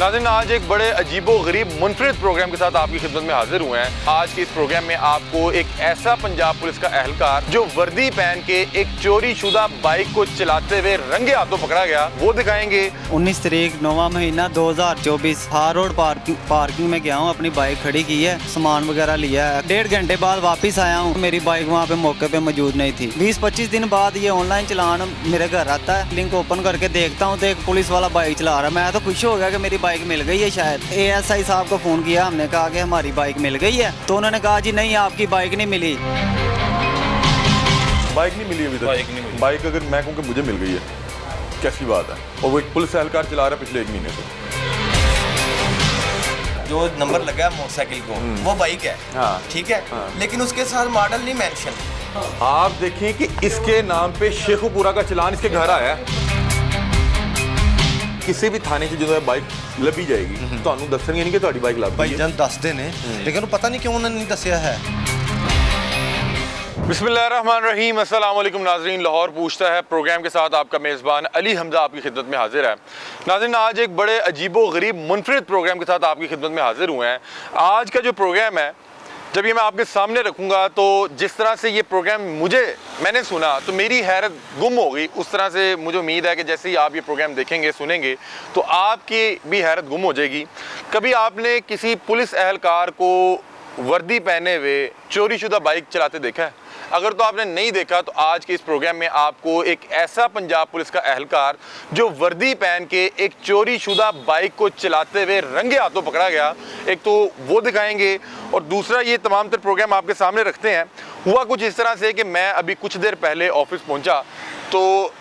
नाज़रीन, आज एक बड़े अजीबो गरीब मुनफरिद प्रोग्राम के साथ आपकी खिदमत में हाजिर हुए हैं। आज के इस प्रोग्राम में आपको एक ऐसा पंजाब पुलिस का एहलकार जो वर्दी पहन के एक चोरी शुदा बाइक को चलाते हुए रंगे हाथों पकड़ा गया, वो दिखाएंगे। 19 तारीख 9वां महीना 2024 हार रोड पार्किंग में गया हूँ, अपनी बाइक खड़ी की है, सामान वगैरह लिया है। 1.5 घंटे बाद वापस आया हूँ, मेरी बाइक वहाँ पे मौके पे मौजूद नहीं थी। 20-25 दिन बाद ये ऑनलाइन चलान मेरे घर आता है, लिंक ओपन करके देखता हूँ तो एक पुलिस वाला बाइक चला रहा है। मैं तो खुश हो गया कि मेरी बाइक मिल गई है। शायद ASI साहब को फ़ोन किया, हमने कहा कि हमारी बाइक मिल गई है, तो उन्होंने कहा जी नहीं, आपकी बाइक नहीं मिली। बाइक नहीं मिली अभी तक। बाइक अगर मैं कहूँ कि मुझे मिल गई है, कैसी बात है। और वो एक पुलिस एहलकार चला रहा है पिछले 1 महीने से। जो नंबर लगा है मोटरसाइकिल को वो बाइक है, हाँ, ठीक है, हाँ। लेकिन उसके साथ मॉडल नहीं मेंशन। आप देखिए कि इसके नाम पे शेखुपुरा का चलान इसके घर आया है। किसी भी थाने की जो बाइक लभी जाएगी तो दसणगे नहीं कि ਤੁਹਾਡੀ बाइक लभ भाई जान दसते ने, लेकिन पता नहीं क्यों उन्होंने नहीं दसिया है। बिस्मिल्लाहिर्रहमानिर्रहीम, अस्सलाम वालेकुम नाज़रीन। लाहौर पूछता है प्रोग्राम के साथ आपका मेज़बान अली हमजा आपकी खिदमत में हाजिर है। नाज़रीन, आज एक बड़े अजीबो गरीब मुनफरिद प्रोग्राम के साथ आपकी खिदमत में हाजिर हुए हैं। आज का जो प्रोग्राम है, जब ये मैं आपके सामने रखूँगा तो जिस तरह से ये प्रोग्राम मैंने सुना तो मेरी हैरत गुम हो गई। उस तरह से मुझे उम्मीद है कि जैसे ही आप ये प्रोग्राम देखेंगे, सुनेंगे, तो आपकी भी हैरत गुम हो जाएगी। कभी आपने किसी पुलिस एहलकार को वर्दी पहने हुए चोरी शुदा बाइक चलाते देखा है? अगर तो आपने नहीं देखा तो आज के इस प्रोग्राम में आपको एक ऐसा पंजाब पुलिस का एहलकार जो वर्दी पहन के एक चोरी शुदा बाइक को चलाते हुए रंगे हाथों पकड़ा गया, एक तो वो दिखाएंगे, और दूसरा ये तमाम तर प्रोग्राम आपके सामने रखते हैं। हुआ कुछ इस तरह से कि मैं अभी कुछ देर पहले ऑफिस पहुंचा तो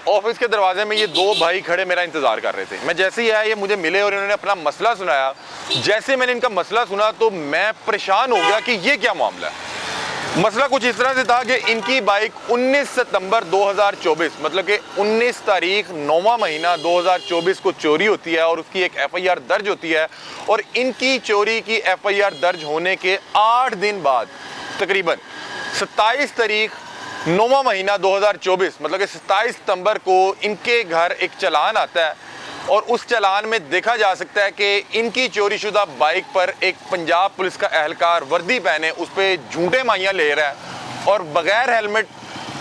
ऑफिस के दरवाजे में ये 2 भाई खड़े मेरा इंतज़ार कर रहे थे। मैं जैसे ही आया ये मुझे मिले और इन्होंने अपना मसला सुनाया। जैसे मैंने इनका मसला सुना तो मैं परेशान हो गया कि ये क्या मामला है। मसला कुछ इस तरह से था कि इनकी बाइक 19 सितंबर 2024 मतलब कि 19 तारीख 9वां महीना 2024 को चोरी होती है और उसकी एक FIR दर्ज होती है। और इनकी चोरी की FIR दर्ज होने के 8 दिन बाद तकरीबन 27 तारीख 9वां महीना 2024 मतलब कि 27 सितंबर को इनके घर एक चालान आता है। और उस चालान में देखा जा सकता है कि इनकी चोरीशुदा बाइक पर एक पंजाब पुलिस का एहलकार वर्दी पहने उस पर झूठे माइयाँ ले रहा है और बगैर हेलमेट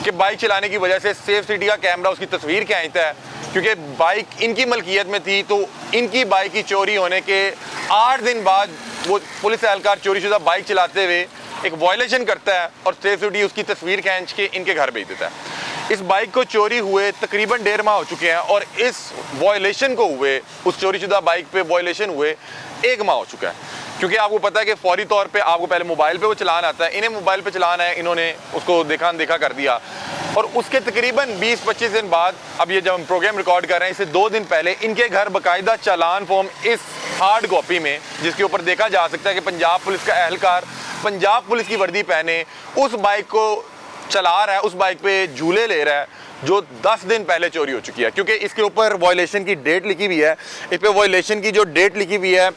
के बाइक चलाने की वजह से सेफ सिटी का कैमरा उसकी तस्वीर खींचता है। क्योंकि बाइक इनकी मलकियत में थी तो इनकी बाइक की चोरी होने के 8 दिन बाद वो पुलिस एहलकार चोरीशुदा बाइक चलाते हुए एक वायलेशन करता है और सेफ सिटी उसकी तस्वीर खींच के इनके घर भेज देता है। इस बाइक को चोरी हुए तकरीबन 1.5 माह हो चुके हैं और इस वायलेशन को हुए, उस चोरीशुदा बाइक पे वायलेशन हुए 1 माह हो चुका है। क्योंकि आपको पता है कि फौरी तौर पे आपको पहले मोबाइल पे वो चलान आता है, इन्हें मोबाइल पे चलान है, इन्होंने उसको देखा कर दिया। और उसके तकरीबन 20-25 दिन बाद, अब ये जब हम प्रोग्राम रिकॉर्ड कर रहे हैं, इससे 2 दिन पहले इनके घर बाकायदा चालान फॉर्म इस हार्ड कॉपी में, जिसके ऊपर देखा जा सकता है कि पंजाब पुलिस का एहलकार पंजाब पुलिस की वर्दी पहने उस बाइक को चला रहा है, उस बाइक पे झूले ले रहा है, जो 10 दिन पहले चोरी हो चुकी है। क्योंकि इसके ऊपर वायलेशन की डेट लिखी हुई है। इस पे वायलेशन की जो डेट लिखी हुई है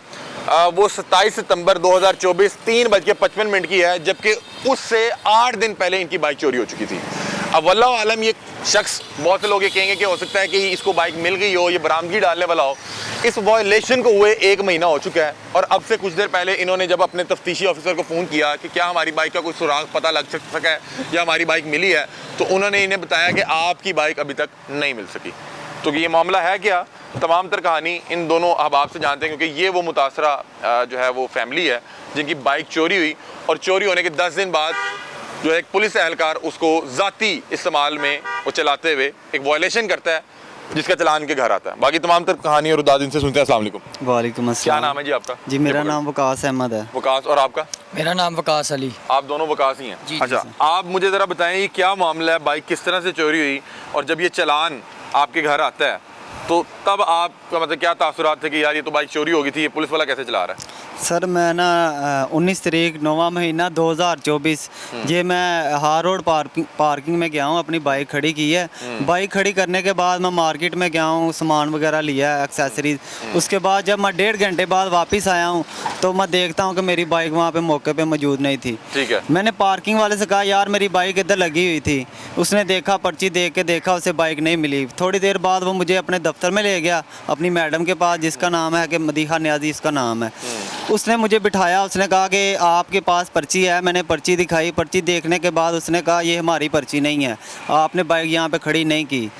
वो 27 सितंबर 2024 3:55 की है, जबकि उससे 8 दिन पहले इनकी बाइक चोरी हो चुकी थी। अब वल्लाह आलम, ये शख्स, बहुत से लोग ये कहेंगे कि हो सकता है कि इसको बाइक मिल गई हो, ये बरामदगी डालने वाला हो। इस वायलेशन को हुए 1 महीना हो चुका है और अब से कुछ देर पहले इन्होंने जब अपने तफ्तीशी ऑफिसर को फ़ोन किया कि क्या हमारी बाइक का कोई सुराग पता लग सका है या हमारी बाइक मिली है, तो उन्होंने इन्हें बताया कि आपकी बाइक अभी तक नहीं मिल सकी। तो ये मामला है क्या, तमाम तर कहानी इन दोनों अहबाब से जानते हैं, क्योंकि ये वो मुतासरा जो है वो फैमिली है जिनकी बाइक चोरी हुई और चोरी होने के 10 दिन बाद जो है एक पुलिस एहलकार उसको ज़ाती इस्तेमाल में वो चलाते हुए एक वायलेशन करता है, जिसका चलान के घर आता है। बाकी तमाम तर कहानी और उदाद इनसे सुनते हैं। अस्सलाम वालेकुम। वालेकुम अस्सलाम। क्या नाम है जी आपका? जी मेरा नाम वकास अहमद है। वकास, और आपका? मेरा नाम वकास अली। आप दोनों वकास ही हैं? जी, अच्छा, जी, आप मुझे ज़रा बताएं ये क्या मामला है, बाइक किस तरह से चोरी हुई, और जब ये चलान आपके घर आता है तो तब आपका मतलब क्या तासुरात थे कि यार ये तो बाइक चोरी हो गई थी, ये पुलिस वाला कैसे चला रहा है? सर मैं ना 19 तारीख 9वां महीना 2024 ये मैं हार रोड पार्किंग में गया हूँ, अपनी बाइक खड़ी की है। बाइक खड़ी करने के बाद मैं मार्केट में गया हूँ, सामान वगैरह लिया है, एक्सेसरीज। उसके बाद जब मैं 1.5 घंटे बाद वापस आया हूँ तो मैं देखता हूँ कि मेरी बाइक वहाँ पे मौके पे मौजूद नहीं थी। ठीक है। मैंने पार्किंग वाले से कहा यार मेरी बाइक इधर लगी हुई थी। उसने देखा, पर्ची देख के देखा, उसे बाइक नहीं मिली। थोड़ी देर बाद वो मुझे अपने दफ्तर में ले गया, अपनी मैडम के पास, जिसका नाम है कि मदीहा न्याजी इसका नाम है। उसने मुझे बिठाया, उसने कहा कि आपके पास पर्ची है। मैंने पर्ची दिखाई। पर्ची देखने के बाद उसने कहा ये हमारी पर्ची नहीं है, आपने बाइक यहाँ पे खड़ी नहीं की,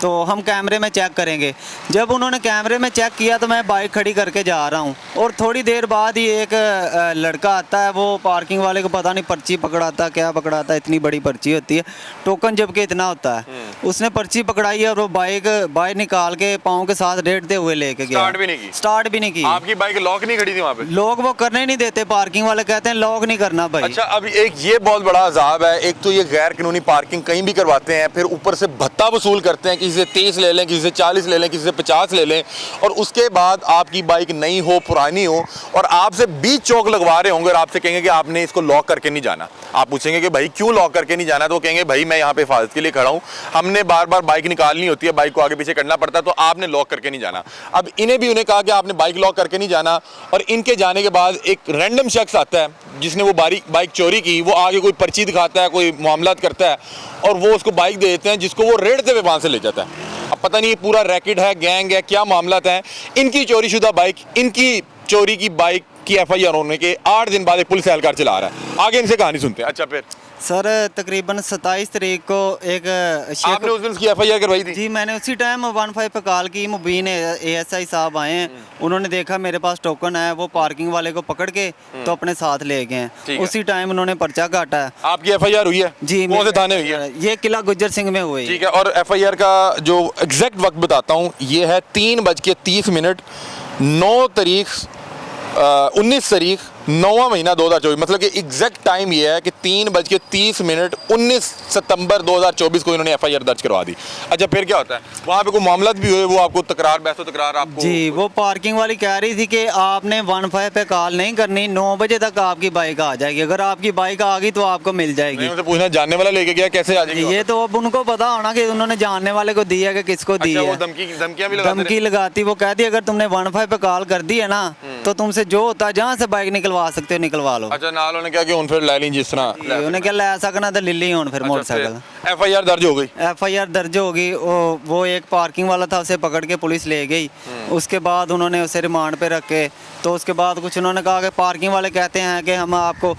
तो हम कैमरे में चेक करेंगे। जब उन्होंने कैमरे में चेक किया तो मैं बाइक खड़ी करके जा रहा हूँ और थोड़ी देर बाद ही एक लड़का आता है। वो पार्किंग वाले को पता नहीं पर्ची पकड़ाता क्या पकड़ाता, इतनी बड़ी पर्ची होती है, टोकन जबकि इतना होता है। उसने पर्ची पकड़ाई और वो बाइक निकाल के पाँव के साथ रेटते हुए लेके गया। स्टार्ट भी नहीं की। आपकी बाइक लॉक नहीं खड़ी थी वहाँ पे? लोग वो करने नहीं देते, पार्किंग वाले कहते हैं लॉक नहीं करना भाई। अच्छा, अब एक ये बहुत बड़ा अजाब है। एक तो ये गैर कानूनी पार्किंग कहीं भी करवाते हैं, फिर ऊपर से भत्ता वसूल करते हैं, किसी से 30 ले लें, किसी से 40 ले लें, किसी से 50 ले लें, और उसके बाद आपकी बाइक नई हो, पुरानी हो, और आपसे 20 चौक लगवा रहे होंगे और आपसे कहेंगे कि आपने इसको लॉक करके नहीं जाना। आप पूछेंगे कि भाई क्यों लॉक करके नहीं जाना, तो वो कहेंगे भाई मैं यहाँ पे हिफाजत के लिए खड़ा हूँ, हमने बार बार बाइक निकालनी होती है, बाइक को आगे पीछे करना पड़ता है, तो आपने लॉक करके नहीं जाना। अब इन्हें भी उन्हें कहा कि आपने बाइक लॉक करके नहीं जाना, और इनके जाने के बाद एक रैंडम शख्स आता है जिसने वो बाइक चोरी की, वो आगे कोई पर्ची दिखाता है, कोई मामलात करता है, और वो उसको बाइक दे देते हैं, जिसको वो रेड़ते हुए वहाँ से ले जाता है। अब पता नहीं ये पूरा रैकेट है, गैंग है, क्या मामलात हैं। इनकी चोरीशुदा बाइक, इनकी चोरी की बाइक की FIR होने के 8 दिन बाद एक पुलिस एहलकार चला रहा है। आगे इनसे कहानी सुनते हैं। अच्छा, फिर सर तकरीबन 27 तारीख को एक आपने उस दिन उसकी FIR करवाई थी? जी, मैंने उसी टाइम 15 पे कॉल की। मुबीन ASI साहब आए हैं, उन्होंने देखा मेरे पास टोकन है, वो पार्किंग वाले को पकड़ के तो अपने साथ ले गए हैं। उसी टाइम उन्होंने पर्चा काटा है। आपकी FIR हुई है? जी। कौन से थाने हुई है? ये किला गुज्जर सिंह में हुई। ठीक है। और FIR का जो एग्जैक्ट वक्त बताता हूँ, ये है 3:30, 9 तारीख 19 तारीख 9वां महीना 2024। मतलब कि एग्जैक्ट टाइम ये है कि 3:30 19 सितंबर 2024 को इन्होंने FIR दर्ज करवा दी। अच्छा, फिर क्या होता है? वहाँ पे कोई मामला भी हुए, वो आपको तकरार, बहसो तकरार आपको? जी, वो पार्किंग वाली कह रही थी कि आपने 15 पे कॉल नहीं करनी, 9 बजे तक आपकी बाइक आ जाएगी, अगर आपकी बाइक आ गई तो आपको मिल जाएगी। उनसे पूछना जानने वाला लेके गया, कैसे आ जाएगी? ये तो अब उनको पता होना कि उन्होंने जानने वाले को दी है कि किसको दी है। वो धमकियां भी धमकी लगाती, वो कहती अगर तुमने 15 पे कॉल कर दी है ना तो तुमसे जो होता है, जहाँ से बाइक निकलवा सकते हो निकलवा लो। अच्छा, नाल उन्होंने क्या कि उन फिर लै ली जिस तरह उन्हें क्या ले सकना तो ले ली हूँ फिर मोटरसाइकिल। FIR दर्ज हो गई? FIR दर्ज होगी। वो एक पार्किंग वाला था, उसे पकड़ के पुलिस ले गई। उसके बाद उन्होंने उसे रिमांड पे रखे, तो उसके बाद कुछ उन्होंने कहा कि पार्किंग वाले कहते हैं कि हम आपको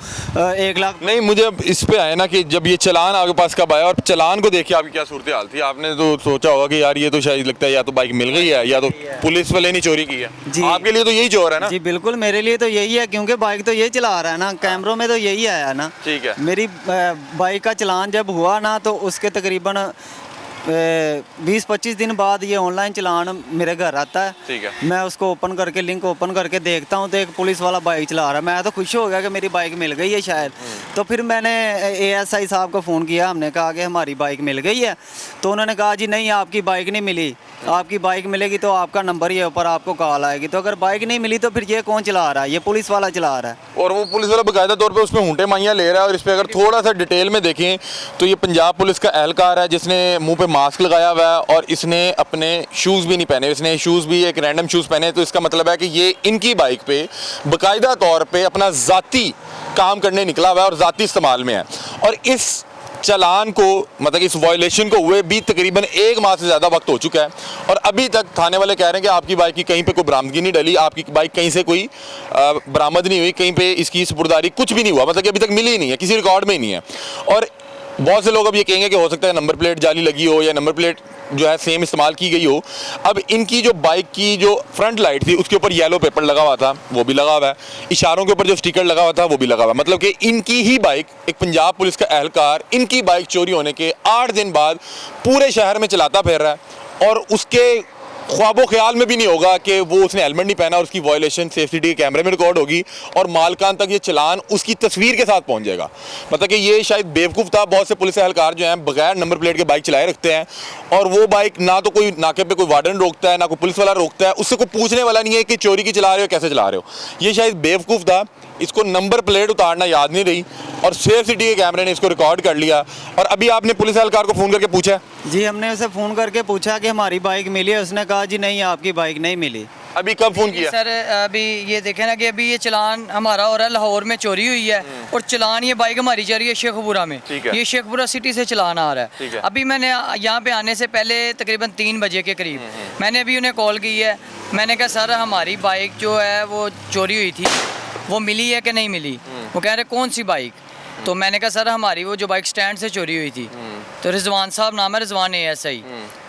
1 लाख। नहीं, मुझे अब इस पे आया ना कि जब ये चलान आपके पास कब आया, और चलान को देखिए आपकी क्या सूरत हाल थी। आपने तो सोचा होगा कि यार ये तो शायद लगता है या तो बाइक मिल गई है या तो पुलिस वाले ने चोरी की है। जी, आपके लिए तो यही चोर है ना? जी बिल्कुल, मेरे लिए तो यही है, क्योंकि बाइक तो यही चला रहा है ना, कैमरों में तो यही आया ना। ठीक है। मेरी बाइक का चलान जब हुआ ना तो उसके तकरीबन 20-25 दिन बाद ये ऑनलाइन चलान मेरे घर आता है। ठीक है। मैं उसको ओपन करके, लिंक ओपन करके देखता हूँ तो एक पुलिस वाला बाइक चला रहा है। मैं तो खुश हो गया कि मेरी बाइक मिल गई है शायद। तो फिर मैंने ASI साहब को फ़ोन किया, हमने कहा कि हमारी बाइक मिल गई है। तो उन्होंने कहा जी नहीं, आपकी बाइक नहीं मिली, आपकी बाइक मिलेगी तो आपका नंबर ये ऊपर आपको कॉल आएगी। तो अगर बाइक नहीं मिली तो फिर ये कौन चला रहा है? ये पुलिस वाला चला रहा है। और वो पुलिस वाला बाकायदा तौर पे उसमें ऊँटे माइयाँ ले रहा है। और इस पर अगर थोड़ा सा डिटेल में देखें तो ये पंजाब पुलिस का एहलकार है जिसने मुंह पे मास्क लगाया हुआ है और इसने अपने शूज़ भी नहीं पहने। इसने शूज़ भी एक रैंडम शूज़ पहने, तो इसका मतलब है कि ये इनकी बाइक पे बाकायदा तौर पे अपना ज़ाती काम करने निकला हुआ है और ज़ाती इस्तेमाल में है। और इस चलान को, मतलब इस वायलेशन को हुए भी तकरीबन 1 माह से ज़्यादा वक्त हो चुका है, और अभी तक थाने वाले कह रहे हैं कि आपकी बाइक की कहीं पे कोई बरामदगी नहीं डली, आपकी बाइक कहीं से कोई बरामद नहीं हुई, कहीं पे इसकी सुपुर्दारी कुछ भी नहीं हुआ, मतलब कि अभी तक मिली ही नहीं है, किसी रिकॉर्ड में ही नहीं है। और बहुत से लोग अब ये कहेंगे कि हो सकता है नंबर प्लेट जाली लगी हो या नंबर प्लेट जो है सेम इस्तेमाल की गई हो। अब इनकी जो बाइक की जो फ्रंट लाइट थी उसके ऊपर येलो पेपर लगा हुआ था, वो भी लगा हुआ है। इशारों के ऊपर जो स्टिकर लगा हुआ था वो भी लगा हुआ है। मतलब कि इनकी ही बाइक, एक पंजाब पुलिस का एहलकार इनकी बाइक चोरी होने के 8 दिन बाद पूरे शहर में चलाता फिर रहा है, और उसके ख्वाबो ख्याल में भी नहीं होगा कि वो उसने हेलमेट नहीं पहना और उसकी वायलेशन सीसीटीवी कैमरे में रिकॉर्ड होगी और मालकान तक ये चलान उसकी तस्वीर के साथ पहुंच जाएगा। मतलब कि ये शायद बेवकूफ़ था। बहुत से पुलिस एहलकार जो हैं बगैर नंबर प्लेट के बाइक चलाए रखते हैं और वो बाइक ना तो कोई नाके पे कोई वार्डन रोकता है, ना कोई पुलिस वाला रोकता है, उससे कोई पूछने वाला नहीं है कि चोरी की चला रहे हो, कैसे चला रहे हो। ये शायद बेवकूफ़ था, इसको नंबर प्लेट उतारना याद नहीं रही और सेफ सिटी के कैमरे ने इसको रिकॉर्ड कर लिया। और अभी आपने पुलिस एहलकार को फ़ोन करके पूछा? जी हमने उसे फ़ोन करके पूछा कि हमारी बाइक मिली है, उसने कहा जी नहीं आपकी बाइक नहीं मिली। अभी कब फ़ोन किया? सर अभी ये देखें ना कि अभी ये चलान हमारा हो रहा है, लाहौर में चोरी हुई है और चलान ये बाइक हमारी जा रही है शेखपुरा में। ठीक है। ये शेखपुरा सिटी से चलान आ रहा ठीक है। है। अभी मैंने यहाँ पे आने से पहले तकरीबन 3 बजे के करीब मैंने अभी उन्हें कॉल की है। मैंने कहा सर हमारी बाइक जो है वो चोरी हुई थी, वो मिली है कि नहीं मिली? वो कह रहे कौन सी बाइक? तो मैंने कहा सर हमारी वो जो बाइक स्टैंड से चोरी हुई थी। तो रिजवान साहब नाम है, रिजवान ASI।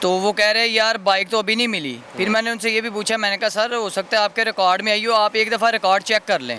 तो वो कह रहे यार बाइक तो अभी नहीं मिली। फिर मैंने उनसे ये भी पूछा, मैंने कहा सर हो सकता है आपके रिकॉर्ड में आई हो, आप एक दफ़ा रिकॉर्ड चेक कर लें।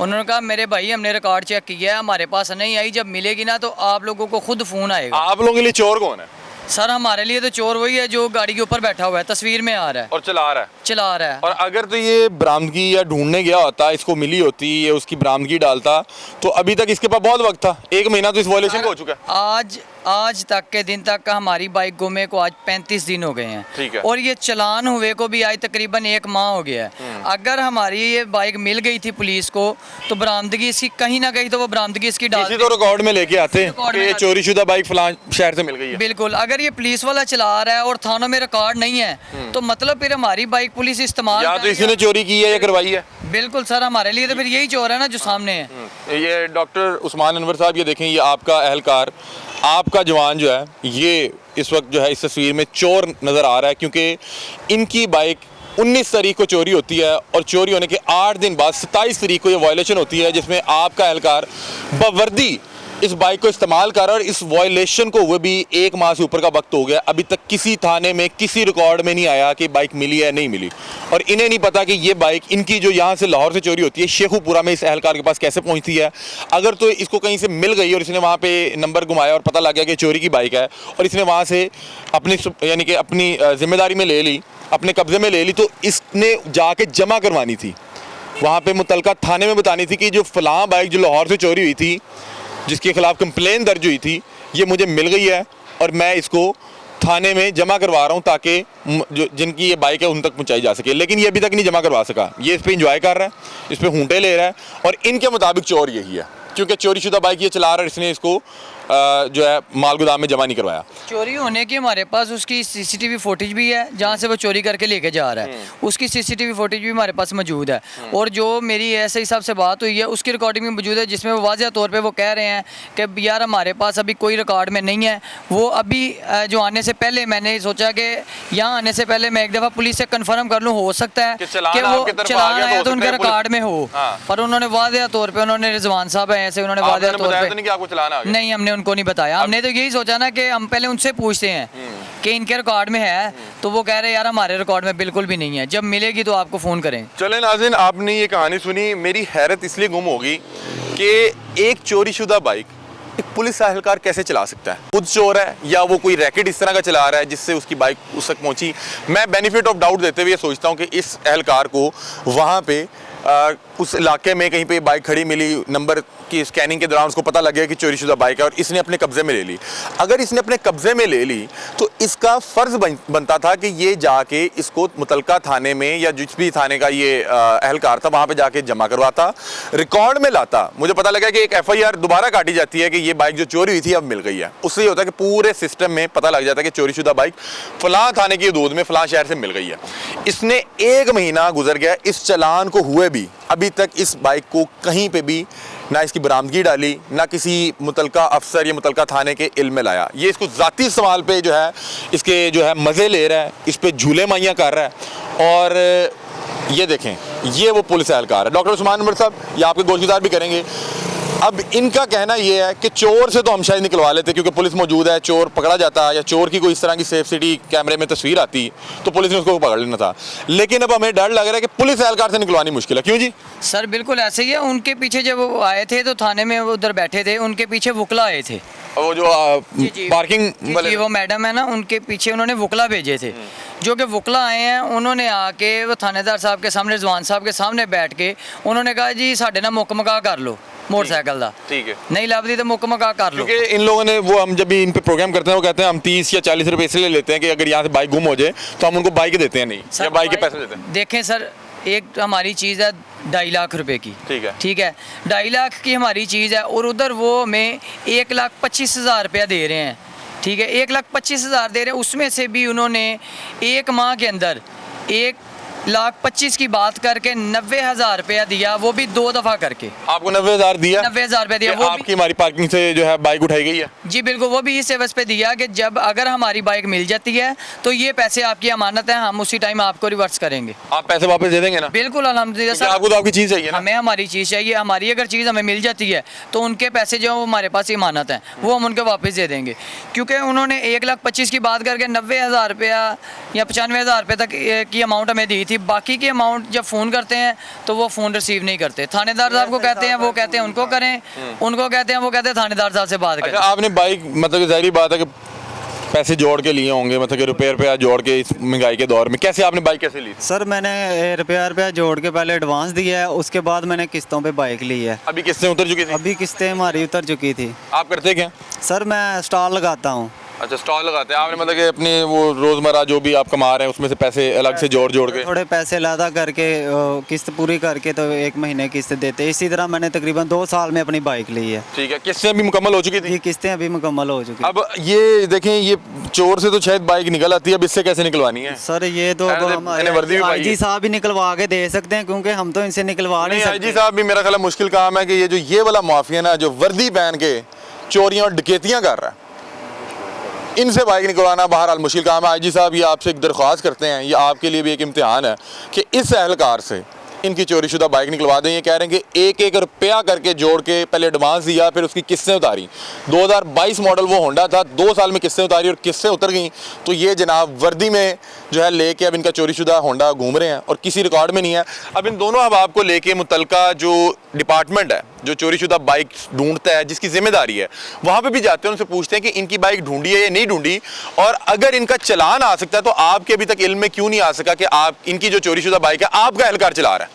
उन्होंने कहा मेरे भाई हमने रिकॉर्ड चेक किया है, हमारे पास नहीं आई, जब मिलेगी ना तो आप लोगों को खुद फ़ोन आएगा। आप लोगों के लिए चोर कौन है? सर हमारे लिए तो चोर वही है जो गाड़ी के ऊपर बैठा हुआ है, तस्वीर में आ रहा है और चला रहा है। चला रहा है। और अगर तो ये बरामदगी या ढूंढने गया होता, इसको मिली होती, ये उसकी बरामदगी डालता, तो अभी तक इसके पास बहुत वक्त था। 1 महीना तो इस वायलेशन को हो चुका है। आज तक के दिन तक का हमारी बाइक गुमे को आज 35 दिन हो गए हैं। ठीक है। और ये चलान हुए को भी आज तकरीबन 1 माह हो गया है। अगर हमारी ये बाइक मिल गई थी पुलिस को तो बरामदगी इसकी कहीं ना कहीं तो वो बरामदगी इसकी डाल किसी तो रिकॉर्ड में लेके आते रिकॉर्ड कि में ये आते। चोरीशुदा बाइक फलां शहर से मिल गई है। बिल्कुल, अगर ये पुलिस वाला चला रहा है और थानों में रिकॉर्ड नहीं है तो मतलब फिर हमारी बाइक पुलिस इस्तेमाल या कर तो रही इसी ने है। चोरी की है या करवाई है। बिल्कुल सर, हमारे लिए तो फिर यही चोर है ना जो सामने है। ये डॉक्टर उस्मान अनवर साहब, ये देखें, ये आपका एहलकार, आपका जवान जो है, ये इस वक्त जो है इस तस्वीर में चोर नज़र आ रहा है क्योंकि इनकी बाइक 19 तारीख को चोरी होती है और चोरी होने के 8 दिन बाद 27 तारीख को ये वायलेशन होती है जिसमें आपका एहलकार बवर्दी इस बाइक को इस्तेमाल कर रहा है। और इस वायलेशन को हुए भी 1 माह से ऊपर का वक्त हो गया, अभी तक किसी थाने में किसी रिकॉर्ड में नहीं आया कि बाइक मिली है नहीं मिली। और इन्हें नहीं पता कि ये बाइक इनकी जो यहाँ से लाहौर से चोरी होती है शेखुपुरा में इस एहलकार के पास कैसे पहुँचती है। अगर तो इसको कहीं से मिल गई और इसने वहाँ पे नंबर घुमाया और पता लग गया कि चोरी की बाइक है और इसने वहाँ से अपनी यानी कि अपनी जिम्मेदारी में ले ली, अपने कब्जे में ले ली, तो इसने जाके जमा करवानी थी, वहाँ पे मुतलका थाने में बतानी थी कि जो फलां बाइक जो लाहौर से चोरी हुई थी, जिसके खिलाफ कंप्लेन दर्ज हुई थी, ये मुझे मिल गई है और मैं इसको थाने में जमा करवा रहा हूँ ताकि जो जिनकी ये बाइक है उन तक पहुँचाई जा सके। लेकिन ये अभी तक नहीं जमा करवा सका। ये इस पर इंजॉय कर रहा है, इस पर हूंटे ले रहा है और इनके मुताबिक चोर यही है क्योंकि चोरीशुदा बाइक ये चला रहा है, इसने इसको जो है माल गोदाम में जमा नहीं करवाया। चोरी होने की हमारे पास उसकी CCTV फुटेज भी है जहाँ से वो चोरी करके लेके जा रहा है, उसकी CCTV फुटेज भी हमारे पास मौजूद है। और जो मेरी SI साहब से बात हुई है उसकी रिकॉर्डिंग भी मौजूद है जिसमें वो वाज़ह तौर पे वो कह रहे हैं कि यार हमारे पास अभी कोई रिकॉर्ड में नहीं है। वो अभी जो आने से पहले मैंने सोचा कि यहाँ आने से पहले मैं एक दफ़ा पुलिस से कन्फर्म कर लूँ, हो सकता है कि चलान कि आपकी वो तरफ आ चलान गया तो आया हो तो सकता उनके है पुलिस- रिकॉर्ड में हो। हाँ। पर उन्होंने वाज़ह तौर पर उन्होंने रिजवान साहब हैं ऐसे उन्होंने वाज़ह आपने तौर बताया पर तो नहीं कि आपको चलाना आ गया? नहीं, हमने उनको नहीं बताया। हमने तो यही सोचा ना कि हम पहले उनसे पूछते हैं कि इनके रिकॉर्ड में है, तो वो कह रहे हैं यार हमारे रिकॉर्ड में बिल्कुल भी नहीं है, जब मिलेगी तो आपको फ़ोन करें। चलें नाज़रीन, आपने ये कहानी सुनी, मेरी हैरत इसलिए गुम होगी कि एक चोरीशुदा बाइक एक पुलिस एहलकार कैसे चला सकता है? खुद चोर है या वो कोई रैकेट इस तरह का चला रहा है जिससे उसकी बाइक उस तक पहुंची? मैं बेनिफिट ऑफ डाउट देते हुए सोचता हूं कि इस एहलकार को वहां पे उस इलाके में कहीं पे बाइक खड़ी मिली, नंबर की स्कैनिंग के दौरान उसको पता लग गया कि चोरीशुदा बाइक है और इसने अपने कब्जे में ले ली। अगर इसने अपने कब्जे में ले ली तो इसका फ़र्ज़ बनता था कि ये जाके इसको मुतलका थाने में या जिस भी थाने का ये एहलकार था वहाँ पे जाके जमा करवाता, रिकॉर्ड में लाता। मुझे पता लगा कि एक FIR दोबारा काटी जाती है कि ये बाइक जो चोरी हुई थी अब मिल गई है। उससे ये होता है कि पूरे सिस्टम में पता लग जाता है कि चोरीशुदा बाइक फ़लाँ थाने की हदूद में फ़लाँ शहर से मिल गई है। इसने 1 महीना गुजर गया, इस चलान को हुए भी अभी तक इस बाइक को कहीं पे भी ना इसकी बरामदगी डाली, ना किसी मुतलका अफसर या मुतलका थाने के इल्म में लाया। ये इसको ज़ाती इस्तेमाल पे जो है इसके जो है मज़े ले रहा है, इस पे झूले माइयाँ कर रहा है। और ये देखें, ये वो पुलिस एहलकार है। डॉक्टर उस्मान अनवर साहब, ये आपके गोशगुजार भी करेंगे। अब इनका कहना ये है कि चोर से तो हम शायद निकलवा लेते क्योंकि पुलिस मौजूद है, चोर पकड़ा जाता या चोर की कोई इस तरह की सेफ सिटी कैमरे में तस्वीर आती तो पुलिस ने उसको पकड़ लेना था। लेकिन अब हमें डर लग रहा है कि पुलिस एहलकार से निकलवानी मुश्किल है। क्यों जी? सर बिल्कुल ऐसे ही है। उनके पीछे जब वो आए थे तो थाने में वो उधर बैठे थे, उनके पीछे वुकला आए थे। वो जो पार्किंग वाले वो मैडम है ना, उनके पीछे उन्होंने वुकला भेजे थे। जो कि वुकला आए हैं, उन्होंने आके वो थानेदार साहब के सामने, रिजवान साहब के सामने बैठ के उन्होंने कहा जी साढ़े ना मुकमका कर लो मोटरसाइकिल का, ठीक है, नहीं लभदी तो मुकमका कर लो। क्योंकि इन लोगों ने वो हम जब भी इन पे प्रोग्राम करते हैं वो कहते हैं हम 30 या 40 रुपए इसलिए लेते हैं कि अगर यहाँ से बाइक गुम हो जाए तो हम उनको बाइक देते हैं नहीं, या बाइक के पैसे देते हैं। देखें सर, एक हमारी चीज़ है 2.5 लाख रुपए की, ठीक है, ठीक है, 2.5 लाख की हमारी चीज़ है और उधर वो हमें 1,25,000 रुपया दे रहे हैं, ठीक है, 1,25,000 दे रहे हैं। उसमें से भी उन्होंने 1 माह के अंदर 1,25,000 की बात करके 90,000 रुपया दिया, वो भी 2 दफ़ा करके। आपको 90,000 दिया? 90,000 रुपया दिया। वो आपकी हमारी पार्किंग से जो है बाइक उठाई गई है? जी बिल्कुल, वो भी इस एवज पे दिया कि जब अगर हमारी बाइक मिल जाती है तो ये पैसे आपकी अमानत है, हम उसी टाइम आपको रिवर्स करेंगे। आप पैसे वापस दे देंगे ना? बिल्कुल अल्हम्दुलिल्लाह सर। आपको तो आपकी चीज़ चाहिए ना? हमें हमारी चीज़ चाहिए। हमारी अगर चीज़ हमें मिल जाती है तो उनके पैसे जो वो हमारे पास इमानत हैं वो हम उनको वापस दे देंगे। क्योंकि उन्होंने 1,25,000 की बात करके 90,000 रुपया या 95,000 रुपये तक की अमाउंट हमें दी थी। बाकी की अमाउंट जब फ़ोन करते हैं तो वो फ़ोन रिसीव नहीं करते। थानेदार साहब को कहते हैं, वो कहते हैं उनको करें, उनको कहते हैं, वो कहते हैं थानेदार साहब से बात करें। अच्छा, आपने बाइक मतलब ज़ाहिर बात है कि पैसे जोड़ के लिए होंगे, मतलब कि रुपया जोड़ के इस महंगाई के दौर में कैसे आपने बाइक कैसे ली? सर मैंने रुपया जोड़ के पहले एडवांस दिया है, उसके बाद मैंने किस्तों पे बाइक ली है। अभी किस्तें उतर चुकी थी? अभी किस्तें हमारी उतर चुकी थी। आप करते क्या? सर मैं स्टॉल लगाता हूँ। अच्छा, स्टॉल लगाते हैं आपने, मतलब कि अपने वो रोज़मर्रा जो भी आप कमा रहे हैं उसमें से पैसे अलग से जोड़ के थोड़े पैसे लादा करके किस्त पूरी करके तो 1 महीने किस्त देते। इसी तरह मैंने तकरीबन 2 साल में अपनी बाइक ली है। ठीक है, किस्तें अभी मुकम्मल हो चुकी थी? ये किस्तें अभी मुकम्मल हो चुकी। अब ये देखें, ये चोर से तो शायद बाइक निकल आती है, अब इससे कैसे निकलवानी है? सर ये तो अब हमारे आईजी साहब ही निकलवा के दे सकते हैं, क्योंकि हम तो इनसे निकलवा नहीं सकते। आईजी साहब भी मेरा ख्याल मुश्किल काम है कि ये वाला माफिया ना जो वर्दी पहन के चोरियां और डकैतियां कर रहा है, इनसे बाइक निकलवाना बहरहाल मुश्किल काम है। आईजी साहब ये आपसे एक दरख्वास्त करते हैं, ये आपके लिए भी एक इम्तिहान है कि इस एहलकार से इनकी चोरीशुदा बाइक निकलवा दें। ये कह रहे हैं कि 1-1 रुपया करके जोड़ के पहले एडवांस दिया, फिर उसकी किस्तें उतारी। 2022 मॉडल वो होंडा था, 2 साल में किस्तें उतारी और किस्तें उतर गई तो ये जनाब वर्दी में जो है लेके अब इनका चोरीशुदा होंडा घूम रहे हैं और किसी रिकॉर्ड में नहीं है। अब इन दोनों अहबाब को लेके मुतलका जो डिपार्टमेंट है जो चोरीशुदा बाइक ढूंढता है, जिसकी जिम्मेदारी है, वहाँ पे भी जाते हैं, उनसे पूछते हैं कि इनकी बाइक ढूंढी है या नहीं ढूंढी, और अगर इनका चलान आ सकता है तो आपके अभी तक इल्म में क्यों नहीं आ सका कि आप इनकी जो चोरीशुदा बाइक है आपका एहलकार चला रहा है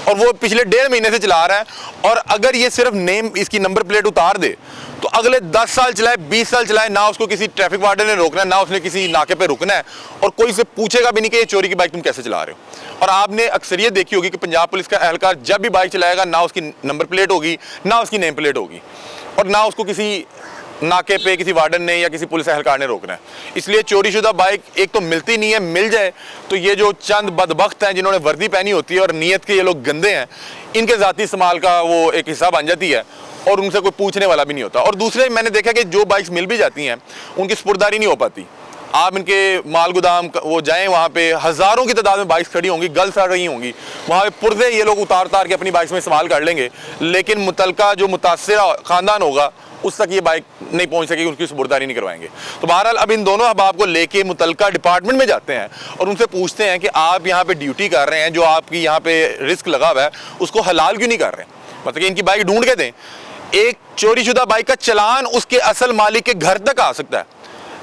और वो पिछले 1.5 महीने से चला रहा है, और अगर ये सिर्फ नेम इसकी नंबर प्लेट उतार दे तो अगले 10 साल चलाए, 20 साल चलाए, ना उसको किसी ट्रैफिक वार्डन ने रोकना है, ना उसने किसी नाके पे रुकना है, और कोई से पूछेगा भी नहीं कि ये चोरी की बाइक तुम कैसे चला रहे हो। और आपने अक्सरियत देखी होगी कि पंजाब पुलिस का एहलकार जब भी बाइक चलाएगा ना उसकी नंबर प्लेट होगी, ना उसकी नेम प्लेट होगी, और ना उसको किसी नाके पे किसी वार्डन ने या किसी पुलिस एहलकार ने रोकना है। इसलिए चोरीशुदा बाइक एक तो मिलती नहीं है, मिल जाए तो ये जो चंद बदबख्त हैं जिन्होंने वर्दी पहनी होती है और नीयत के ये लोग गंदे हैं, इनके ज़ाती इस्तेमाल का वो एक हिस्सा बन जाती है और उनसे कोई पूछने वाला भी नहीं होता। और दूसरे मैंने देखा कि जो बाइक्स मिल भी जाती हैं उनकी स्पुर्दारी नहीं हो पाती। आप इनके माल गोदाम वो जाएं, वहाँ पे हज़ारों की तादाद में बाइक्स खड़ी होंगी, गल सड़ रही होंगी, वहाँ पे पुर्जे ये लोग उतार के अपनी बाइक्स में इस्तेमाल कर लेंगे, लेकिन मुतलका जो मुतासिरा ख़ानदान होगा उस तक ये बाइक नहीं पहुंच सकेगी, उसकी सुबुर्दारी नहीं करवाएंगे। तो बहरहाल अब इन दोनों अहबाब को लेके मुतलका डिपार्टमेंट में जाते हैं और उनसे पूछते हैं कि आप यहाँ पे ड्यूटी कर रहे हैं, जो आपकी यहाँ पे रिस्क लगा हुआ है उसको हलाल क्यों नहीं कर रहे, मतलब कि इनकी बाइक ढूंढ के दें। एक चोरीशुदा बाइक का चलान उसके असल मालिक के घर तक आ सकता है,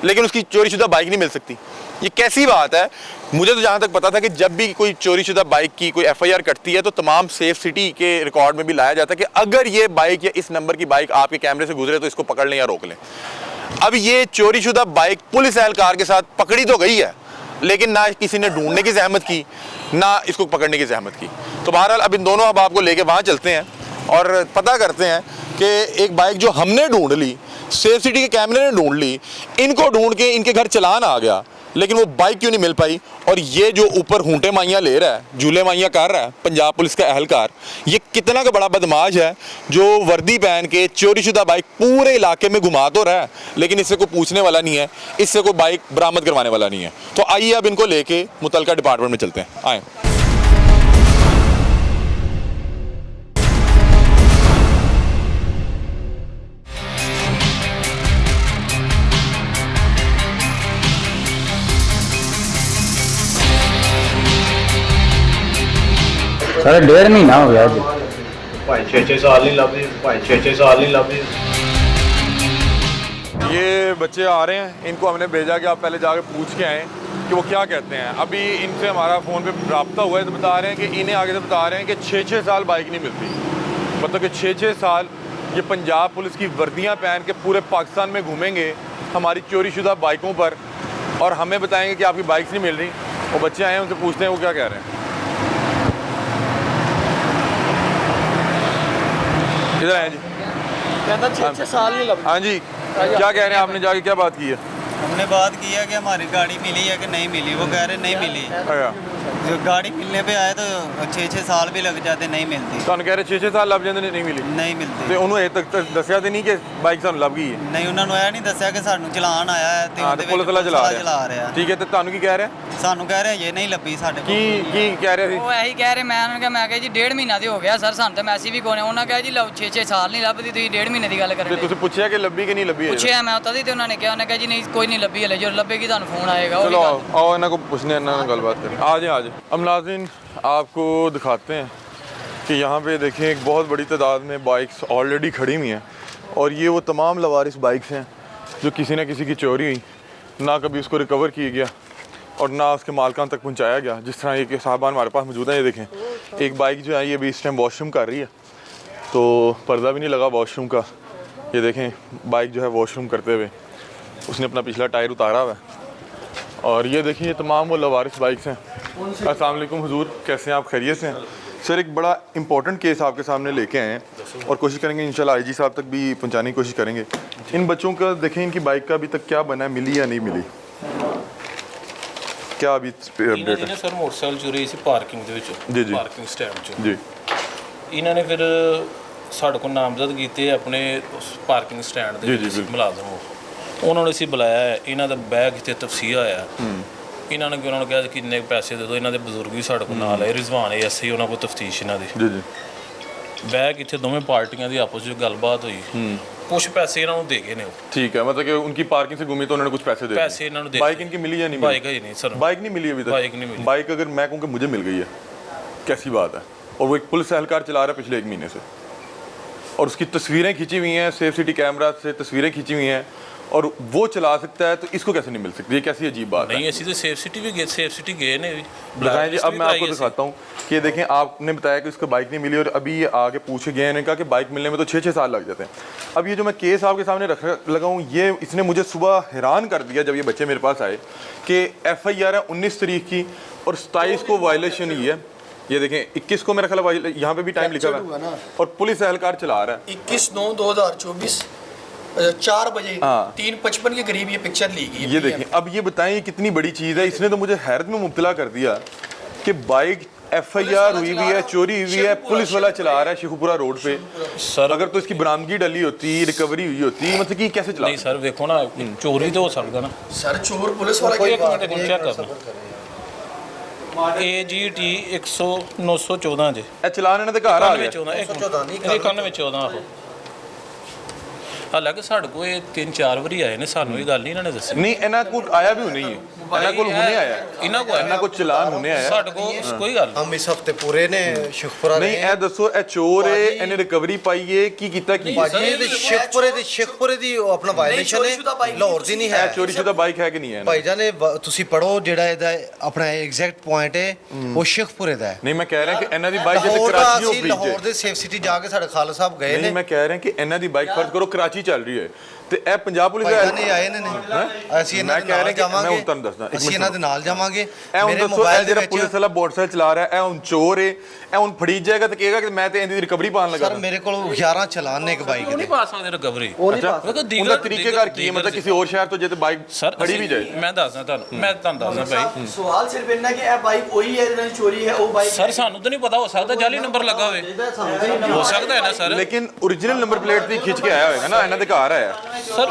लेकिन उसकी चोरीशुदा बाइक नहीं मिल सकती। ये कैसी बात है? मुझे तो जहाँ तक पता था कि जब भी कोई चोरीशुदा बाइक की कोई FIR कटती है तो तमाम सेफ सिटी के रिकॉर्ड में भी लाया जाता है कि अगर ये बाइक या इस नंबर की बाइक आपके कैमरे से गुजरे तो इसको पकड़ लें या रोक लें। अब ये चोरीशुदा बाइक पुलिस एहलकार के साथ पकड़ी तो गई है, लेकिन ना किसी ने ढूंढने की जहमत की, ना इसको पकड़ने की जहमत की। तो बहरहाल अब इन दोनों अहबाब को लेके वहाँ चलते हैं और पता करते हैं कि एक बाइक जो हमने ढूंढ ली, सेफ सिटी के कैमरे ने ढूंढ ली, इनको ढूंढ के इनके घर चलान आ गया, लेकिन वो बाइक क्यों नहीं मिल पाई। और ये जो ऊपर हूंटे माइयाँ ले रहा है, झूले माइयाँ कर रहा है पंजाब पुलिस का एहलकार, ये कितना का बड़ा बदमाश है जो वर्दी पहन के चोरीशुदा बाइक पूरे इलाके में घुमा तो रहा है, लेकिन इससे कोई पूछने वाला नहीं है, इससे कोई बाइक बरामद करवाने वाला नहीं है। तो आइए अब इनको लेके मुतलका डिपार्टमेंट में चलते हैं, आए। सर 1.5 महीना हो गया जी। भाई 6-6 साल नहीं लभदी, भाई 6-6 साल नहीं लभदी। ये बच्चे आ रहे हैं, इनको हमने भेजा कि आप पहले जाके पूछ के आएँ कि वो क्या कहते हैं। अभी इनसे हमारा फ़ोन पे रब्ता हुआ है, तो बता रहे हैं कि इन्हें आगे से बता रहे हैं कि 6-6 साल बाइक नहीं मिलती। मतलब कि 6-6 साल ये पंजाब पुलिस की वर्दियाँ पहन के पूरे पाकिस्तान में घूमेंगे हमारी चोरीशुदा बाइकों पर, और हमें बताएंगे कि आपकी बाइक्स नहीं मिल रही। वो बच्चे आए हैं, उनसे पूछते हैं वो क्या कह रहे हैं। इधर आए जी। कहता 6-6 साल नहीं लगा। हाँ जी, क्या कह रहे हैं? आपने जाके क्या बात की है? हमने बात की है कि हमारी गाड़ी मिली है कि नहीं मिली, वो कह रहे नहीं मिली। अच्छा, जो गाड़ी मिलने पे आए तो 6-6 साल भी लग जाते, नहीं मिलती। ਤੁਹਾਨੂੰ ਕਹਿ ਰਹੇ 6-6 ਸਾਲ ਲੱਭ ਜਾਂਦੇ ਨੇ ਨਹੀਂ ਮਿਲੀ ਨਹੀਂ ਮਿਲਦੀ। ਤੇ ਉਹਨੂੰ ਇਹ ਤੱਕ ਦੱਸਿਆ ਤੇ ਨਹੀਂ ਕਿ ਬਾਈਕ ਸਾਨੂੰ ਲੱਭ ਗਈ ਹੈ। ਨਹੀਂ ਉਹਨਾਂ ਨੂੰ ਇਹ ਨਹੀਂ ਦੱਸਿਆ ਕਿ ਸਾਨੂੰ ਚਲਾਨ ਆਇਆ ਹੈ ਤੇ ਹਾਂ, ਉਹਦੇ ਤੇ ਵਿੱਚ ਪੁਲਿਸ ਵਾਲਾ ਚਲਾ ਚਲਾ ਰਿਹਾ। ਠੀਕ ਹੈ, ਤੇ ਤੁਹਾਨੂੰ ਕੀ ਕਹਿ ਰਿਹਾ? ਸਾਨੂੰ ਕਹਿ ਰਿਹਾ ਇਹ ਨਹੀਂ ਲੱਭੀ ਸਾਡੇ ਕੀ ਕੋਲ। ਕੀ ਕਹਿ ਰਿਹਾ ਸੀ? ਉਹ ਇਹੀ ਕਹਿ ਰਹੇ, ਮੈਂ ਉਹਨਾਂ ਨੂੰ ਕਿਹਾ, ਮੈਂ ਕਿਹਾ ਜੀ 1.5 ਮਹੀਨਾ ਤੇ ਹੋ ਗਿਆ ਸਰ, ਸਾਨੂੰ ਤਾਂ ਮੈਸੇਜ ਵੀ ਕੋਨੇ। ਉਹਨਾਂ ਕਿਹਾ ਜੀ ਲਓ 6-6 ਸਾਲ ਨਹੀਂ ਲੱਭਦੀ, ਤੁਸੀਂ 1.5 ਮਹੀਨੇ ਦੀ ਗੱਲ ਤੇ ਕਰਨ ਤੁਸੀਂ ਪੁੱਛਿਆ ਕਿ ਲੱਭੀ ਕਿ ਨਹੀਂ ਲੱਭੀ ਹੈ? ਪੁੱਛਿਆ ਮੈਂ ਉਤਾਂ ਦੀ, ਤੇ ਉਹਨਾਂ ਨੇ ਕਿਹਾ ਜੀ ਨਹੀਂ ਕੋਈ ਨਹੀਂ ਲੱਭੀ ਹਲੇ, ਜਦੋਂ ਲੱਭੇਗੀ ਤੁਹਾਨੂੰ ਫੋਨ ਆਏਗਾ। ਉਹ ਵੀ चलो ਗੱਲ। आओ इन्हों को पूछने इन्हों ने गलबात करें। आज हम नाज़रीन आपको दिखाते हैं कि यहाँ पे देखें एक बहुत बड़ी तादाद में बाइक्स ऑलरेडी खड़ी हुई हैं, और ये वो तमाम लवारिस बाइक्स हैं जो किसी न किसी की चोरी हुई, ना कभी उसको रिकवर किया गया और ना उसके मालकान तक पहुँचाया गया। जिस तरह ये साहबान हमारे पास मौजूद हैं, ये देखें एक बाइक जो है ये भी इस टाइम वॉशरूम कर रही है, तो पर्दा भी नहीं लगा वॉशरूम का। ये देखें बाइक जो है वॉशरूम करते हुए उसने अपना पिछला टायर उतारा हुआ है। और ये देखिए ये तमाम वो लवारिस बाइक्स हैं। अस्सलाम वालेकुम हुजूर, कैसे हैं आप? खैरियत से हैं? सर एक बड़ा इंपॉर्टेंट केस आपके सामने लेके आए हैं और कोशिश करेंगे इंशाल्लाह आईजी साहब तक भी पहुंचाने की कोशिश करेंगे। इन बच्चों का देखें, इनकी बाइक का अभी तक क्या बना है, मिली या नहीं मिली, क्या अभी अपडेट है? ਸਰ ਮੋਟਰਸਾਈਕਲ ਚੋਰੀ ਸੀ ਪਾਰਕਿੰਗ ਦੇ ਜੀ, ਵਿੱਚ, ਜੀ। ਪਾਰਕਿੰਗ ਸਟੈਂਡ 'ਚ। जी ਇਹਨਾਂ ਨੇ ਫਿਰ ਸਾਡੇ ਕੋਲ ਨਾਮਜ਼ਦ ਕੀਤੇ ਆਪਣੇ ਪਾਰਕਿੰਗ ਸਟੈਂਡ ਦੇ ਜੀ, ਜੀ, ਵਿੱਚ ਬਿਲਕੁਲ। ਮੁਲਾਜ਼ਮ। ਉਹਨਾਂ ਨੂੰ ਅਸੀਂ ਬੁਲਾਇਆ ਹੈ, ਇਹਨਾਂ ਦਾ ਬੈਗ ਇੱਥੇ ਤਫਸੀਰ ਆਇਆ। ਇਹਨਾਂ ਨੇ ਉਹਨਾਂ ਨੂੰ ਕਿਹਾ ਕਿੰਨੇ ਪੈਸੇ ਦੇ ਦਿਓ। ਇਹਨਾਂ ਦੇ ਬਜ਼ੁਰਗ ਵੀ ਸਾਡੇ ਕੋਲ ਨਾਲ ਆਏ, ਰਿਜ਼ਵਾਨ ਐਸਆਈ, ਉਹਨਾਂ ਕੋਲ ਤਫਤੀਸ਼ ਇਹਨਾਂ ਦੀ। जी जी ਬੈਗ ਇੱਥੇ ਦੋਵੇਂ ਪਾਰਟੀਆਂ ਦੀ ਆਪਸ ਵਿੱਚ ਗੱਲਬਾਤ ਹੋਈ, ਕੁਝ ਪੈਸੇ ਇਹਨਾਂ ਨੂੰ ਦੇ ਗਏ ਨੇ। ਉਹ ठीक है, मतलब कि उनकी पार्किंग से घूमी तो उन्होंने कुछ पैसे दे दिए। ਪੈਸੇ ਇਹਨਾਂ ਨੂੰ ਦੇ बाइक इनकी मिली या नहीं मिली? ਬਾਈਕ ਹੈ ਨਹੀਂ ਸਰ, बाइक नहीं मिली अभी तक? बाइक नहीं मिली। बाइक अगर मैं कहूँ कि मुझे मिल गई है, कैसी बात है? और वो एक पुलिस एहलकार चला रहा है पिछले 1 महीने से, और उसकी तस्वीरें खींची हुई हैं, सेफ सिटी कैमरा से तस्वीरें खींची हुई हैं, और वो चला सकता है, तो इसको कैसे नहीं मिल सकती? ये कैसी अजीब बात है? ਨਹੀਂ ਅਸੀਂ ਤਾਂ ਸੇਫ ਸਿਟੀ ਵੀ ਗਏ, ਸੇਫ ਸਿਟੀ ਗਏ ਨੇ ਵੀ। बताएं जी, अब मैं आपको कराई ਅਸੀਂ। दिखाता हूँ कि ये देखें, आपने बताया कि उसको बाइक नहीं मिली और अभी ये आगे पूछ के गए हैं, इन्होंने कहा कि बाइक मिलने में तो 6-6 साल लग जाते हैं। अब ये जो मैं केस आपके सामने रख लगा हूँ, ये इसने मुझे सुबह हैरान कर दिया जब ये बच्चे मेरे पास आए कि FIR है 19 तारीख की और 27 को वायलेशन हुई है। ये देखें 21 को मेरा ख्याल यहाँ पे भी टाइम लिखा हुआ है और पुलिस एहलकार चला रहा है। 21/9/2024 4 बजे हाँ। 3:55 के करीब ये पिक्चर ली गई है। ये देखें, अब ये बताएं ये कितनी बड़ी चीज़ है। इसने तो मुझे हैरत में मुब्तला कर दिया कि बाइक FIR हुई हुई है, चोरी हुई है, पुलिस वाला चला रहा है शेखुपुरा रोड पे। सर अगर तो इसकी बरामदगी डली होती, रिकवरी हुई होती, मतलब कि कैसे चला? ਨਹੀਂ ਸਰ ਵੇਖੋ ਨਾ, ਚੋਰੀ ਤਾਂ ਹੋ ਸਕਦਾ ਨਾ। सर चोर पुलिस वाला ਕੋਈ ਇੱਕ ਮਿੰਟ ਦੇਖੋ, ਚੈੱਕ ਕਰਨਾ। AGT 914 ਜੇ ਇਹ ਚਲਾਨ ਇਹਨਾਂ ਦੇ ਘਰ ਆ ਗਿਆ। 9114 9114 ਆਹੋ। ਹਾਲਾਂਕਿ ਸਾਡੇ ਕੋਲ ਇਹ 3-4 ਵਾਰੀ ਆਏ ਨੇ, ਸਾਨੂੰ ਇਹ ਗੱਲ ਨਹੀਂ ਇਹਨਾਂ ਨੇ ਦੱਸੀ। ਨਹੀਂ ਇਹਨਾਂ ਕੋਲ ਆਇਆ ਵੀ ਨਹੀਂ ਹੈ, ਇਹਨਾਂ ਕੋਲ ਹੁਣੇ ਆਇਆ ਹੈ। ਇਹਨਾਂ ਕੋਲ ਇਹਨਾਂ ਕੋਲ ਚਲਾਨ ਹੁਣੇ ਆਇਆ। ਸਾਡੇ ਕੋਲ ਕੋਈ ਗੱਲ हम इस हफ्ते पूरे ने शेखपुरा ਨਹੀਂ ਇਹ ਦੱਸੋ, ਇਹ ਚੋਰ ਹੈ, ਇਹਨੇ ਰਿਕਵਰੀ ਪਾਈ ਹੈ, ਕੀ ਕੀਤਾ ਕੀ? ਭਾਜੀ ਇਹ ਸ਼ੇਖਪੁਰੇ ਦੀ ਉਹ ਆਪਣਾ ਵਾਇਲੇਸ਼ਨ ਹੈ, ਲਾਹੌਰ ਦੀ ਨਹੀਂ ਇਹ ਹੈ। ਚੋਰੀशुदा ਬਾਈਕ ਹੈ ਕਿ ਨਹੀਂ ਹੈ? ਭਾਈ ਜਾਨ ਤੁਸੀਂ ਪੜੋ ਜਿਹੜਾ ਇਹਦਾ ਆਪਣਾ ਐਗਜ਼ੈਕਟ ਪੁਆਇੰਟ ਹੈ ਉਹ ਸ਼ੇਖਪੁਰੇ ਦਾ ਹੈ। ਨਹੀਂ ਮੈਂ ਕਹਿ ਰਿਹਾ ਕਿ ਇਹਨਾਂ ਦੀ ਬਾਈਕ ਜਿੱਥੇ ਲਾਹੌਰ ਦਾ ਕਰਾਚੀ ਹੋ ਅਸੀਂ ਗਈ ਲਾਹੌਰ ਦੇ ਸੇਫ ਸਿਟੀ ਜਾ ਕੇ ਸਾਡੇ ਖਾਲਸਾ ਸਾਹਿਬ ਗਏ ਨਹੀਂ ਨੇ। ਮੈਂ ਕਹਿ ਰਿਹਾ ਕਿ ਇਹਨਾਂ ਦੀ ਬਾਈਕ ਫਰਜ਼ ਕਰੋ ਕਰਾਚੀ ਚੱਲ ਰਹੀ ਹੈ ਤੇ ਇਹ ਪੰਜਾਬ ਪੁਲਿਸ ਭਾਈ ਦਾ ਜਾਨ ਇਹ ਆਏ ਨੇ ਅਸੀਂ ਇਹਨਾਂ ਦੇ ਨਾਲ ਜਾਵਾਂਗੇ। ਮੈਂ ਤੁਹਾਨੂੰ ਦੱਸਦਾ ਅਸੀਂ ਇਹਨਾਂ ਦੇ ਨਾਲ ਜਾਵਾਂਗੇ। ਇਹ ਹੁਣ ਦੱਸੋ, ਇਹ ਜਿਹੜਾ ਪੁਲਿਸ ਵਾਲਾ ਮੋਟਰਸਾਈਕਲ ਚਲਾ ਰਿਹਾ ਇਹ ਹੁਣ ਚੋਰ ਹੈ, ਇਹ ਹੁਣ ਫੜੀ ਜਾਏਗਾ ਤੇ ਕਹੇਗਾ ਕਿ ਮੈਂ ਤੇ ਇਹਦੀ ਰਿਕਵਰੀ ਪਾਣ ਲੱਗਾ। ਸਰ ਮੇਰੇ ਕੋਲ 11 ਚਲਾਨ ਨੇ ਇੱਕ ਬਾਈਕ ਉਹ ਨਹੀਂ ਦੇ। ਪਾ ਸਕਦੇ ਰਿਕਵਰੀ। ਅੱਛਾ, ਉਹਦਾ ਤਰੀਕੇਕਾਰ ਕੀ ਹੈ? ਮਤਲਬ ਕਿਸੇ ਹੋਰ ਸ਼ਹਿਰ ਤੋਂ ਜੇ ਤੇ ਬਾਈਕ ਸਰ ਫੜੀ ਵੀ ਜਾਏ। ਮੈਂ ਦੱਸਦਾ ਤੁਹਾਨੂੰ ਦੱਸਦਾ ਭਾਈ। ਸਵਾਲ ਸਿਰਫ ਇੰਨਾ ਕਿ ਇਹ ਬਾਈਕ ਉਹੀ ਹੈ ਜਿਹਨਾਂ ਦੀ ਚੋਰੀ ਹੈ, ਉਹ ਬਾਈਕ ਸਰ ਸਾਨੂੰ ਤਾਂ ਨਹੀਂ ਪਤਾ, ਹੋ ਸਕਦਾ ਜਾਲੀ ਨੰਬਰ ਲੱਗਾ ਹੋਵੇ, ਹੋ ਸਕਦਾ ਹੈ ਨਾ ਸਰ। ਲੇਕਿਨ ओरिजिनल नंबर प्लेट भी खींच के आया होगा ना, ਇਹਨਾਂ ਦੇ ਘਰ ਆਇਆ। सर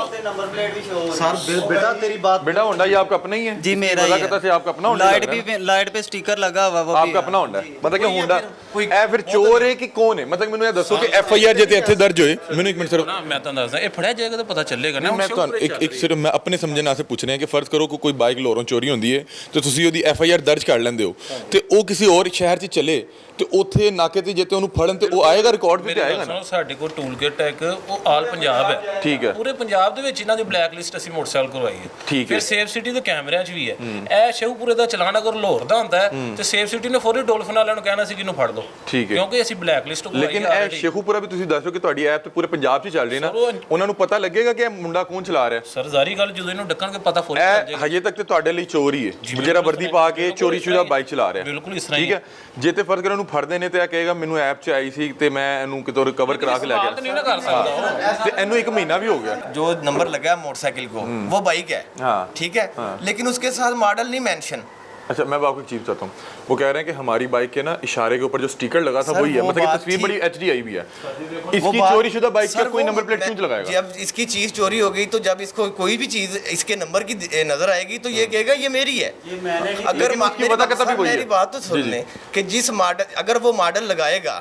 सर बेटा तेरी बात बेटा होंडा ये आपका अपना ही है? जी मेरा ही पता है। से आपका अपना होंडा लाइट लग रहा है? भी लाइट पे स्टिकर लगा हुआ वो भी आपका अपना होंडा है? मतलब कि होंडा ਇਹ ਫਿਰ ਚੋਰ ਹੈ ਕਿ ਕੌਣ ਹੈ? मतलब ਮੈਨੂੰ ਇਹ ਦੱਸੋ ਕਿ FIR ਜੇ ਤੇ ਇੱਥੇ ਦਰਜ ਹੋਏ, ਮੈਨੂੰ ਇੱਕ ਮਿੰਟ ਸਿਰਫ ਨਾ ਮੈਂ ਤੁਹਾਨੂੰ ਦੱਸਦਾ, ਇਹ ਫੜਿਆ ਜਾਏਗਾ ਤਾਂ ਪਤਾ ਚੱਲੇਗਾ ਨਾ। ਮੈਂ ਤੁਹਾਨੂੰ ਇੱਕ ਸਿਰਫ ਮੈਂ ਆਪਣੇ ਸਮਝਣ ਵਾਸਤੇ ਪੁੱਛ ਰਿਹਾ ਕਿ ਫਰਜ਼ ਕਰੋ ਕਿ ਕੋਈ ਬਾਈਕ ਲੋਰੋਂ ਚੋਰੀ ਹੁੰਦੀ ਹੈ ਤੇ ਤੁਸੀਂ ਉਹਦੀ FIR ਦਰਜ ਕਰ ਲੈਂਦੇ ਹੋ ਤੇ ਉਹ ਕਿਸੇ ਹੋਰ ਸ਼ਹਿਰ 'ਚ ਚਲੇ ਤੇ ਉੱਥੇ ਨਾਕੇ ਤੇ ਜੇ ਤੇ ਉਹਨੂੰ ਫੜਨ ਤੇ ਉਹ ਆਏਗਾ ਰਿਕਾਰਡ ਤੇ ਮੇਰੀ ਆਏਗਾ ਗੱਲ ਨਾ ਸੁਣੋ, ਸਾਡੇ ਕੋਲ ਟੂਲ ਕਿਟ ਹੈ ਇੱਕ, ਉਹ ਆਲ ਪੰਜਾਬ ਹੈ। ਠੀਕ ਹੈ। ਪੂਰੇ ਪੰਜਾਬ ਦੇ ਵਿੱਚ ਇਹਨਾਂ ਦੀ ਬਲੈਕ ਲਿਸਟ ਅਸੀਂ ਮੋਟਰਸਾਈਕਲ ਕਰਵਾਈ ਹੈ। ਠੀਕ ਹੈ। ਫਿਰ ਸੇਫ ਸਿਟੀ ਦੇ ਕੈਮਰਿਆਂ 'ਚ ਵੀ ਹੈ। ਇਹ ਸ਼ਹੂਪੁਰੇ ਦਾ ਚਲਾਨ ਅਗਰ ਲਾਹੌਰ ਦਾ ਹੁੰਦਾ ਹੈ ਤੇ ਸੇਫ ਸਿਟੀ ਨੇ ਫੌਰੀ ਡੋਲਫਿਨ ਵਾਲਿਆਂ ਨੂੰ ਕਹਿਣਾ ਸੀ ਕਿ ਇਹਨੂੰ ਫੜ ਲਓ। ਠੀਕ ਹੈ। ਕਿਉਂਕਿ ਅਸੀਂ ਬਲੈਕ ਲਿਸਟ ਕਰਵਾਈ ਹੈ ਲੇਕਿਨ ਇਹ ਸ਼ੇਖੂਪੁਰਾ ਵੀ ਤੁਸੀਂ ਦੱਸੋ ਕਿ ਤੁਹਾਡੀ ਐਪ ਤੇ ਪੂਰੇ ਪੰਜਾਬ 'ਚ ਚੱਲ ਰਹੀ ਹੈ ਨਾ, ਉਹਨਾਂ ਨੂੰ ਪਤਾ ਲੱਗੇਗਾ ਕਿ ਇਹ ਮੁੰਡਾ ਕੌਣ ਚਲਾ ਰਿਹਾ। ਸਰ ਜ਼ਾਰੀ ਗੱਲ, ਜਦੋਂ ਇਹਨੂੰ ਡੱਕਣਗੇ ਪਤਾ ਫੌਰੀ ਚੱਲ ਇਹ ਜਾਏਗਾ। ਹਜੇ ਤੱਕ ਤੇ ਤੁਹਾਡੇ ਲਈ ਚੋਰੀ ਹੈ, ਜਿਹੜਾ ਵਰਦੀ ਪਾ ਕੇ ਚੋਰੀ ਸ਼ੁਦਾ ਬਾਈਕ ਚਲਾ ਰਿਹਾ। ਬਿਲਕੁਲ ਇਸ ਤਰ੍ਹਾਂ ਹੀ ਠੀਕ ਹੈ। ਜੇ ਤੇ ਫਰਜ਼ ਕਰ ਉਹਨੂੰ ਫੜਦੇ ਨੇ ਤੇ ਇਹ ਕਹੇਗਾ ਮੈਨੂੰ ਐਪ 'ਚ ਆਈ ਸੀ ਤੇ ਮੈਂ ਇਹਨੂੰ ਕਿਤੋਂ ਰਿਕਵਰ ਕਰਾ ਕੇ ਲੈ ਸਵਾਲ ਤਾਂ ਨਹੀਂ ਨਾ ਕਰ ਸਕਦਾ ਉਹ। ਤੇ ਇਹਨੂੰ 1 ਮਹੀਨਾ ਵੀ ਹੋ ਗਿਆ। जो नंबर लगा है मोटरसाइकिल को वो बाइक है। हाँ। ठीक है। लेकिन उसके साथ मॉडल नहीं मेंशन। अच्छा, मैं अब आपको एक चीज बताता हूँ। वो कह रहे हैं कि हमारी बाइक के ना इशारे के ऊपर जो स्टिकर लगा था सर, वही है, वो मतलब कि बात तस्वीर थी। बड़ी HD आई भी है। वो इसकी बात- चोरी शुदा बाइक सर, का कोई वो नंबर प्लेट क्यों लगाएगा? जब इसकी चीज चोरी हो गई तो जब इसको कोई भी चीज इसके नंबर की नजर आएगी तो ये कहेगा ये मेरी है। अगर लेकिन उसकी वजह कितना भी वही है। मेरी बात तो सुन जी, जी। लें कि जिस मॉडल अगर वो मॉडल लगाएगा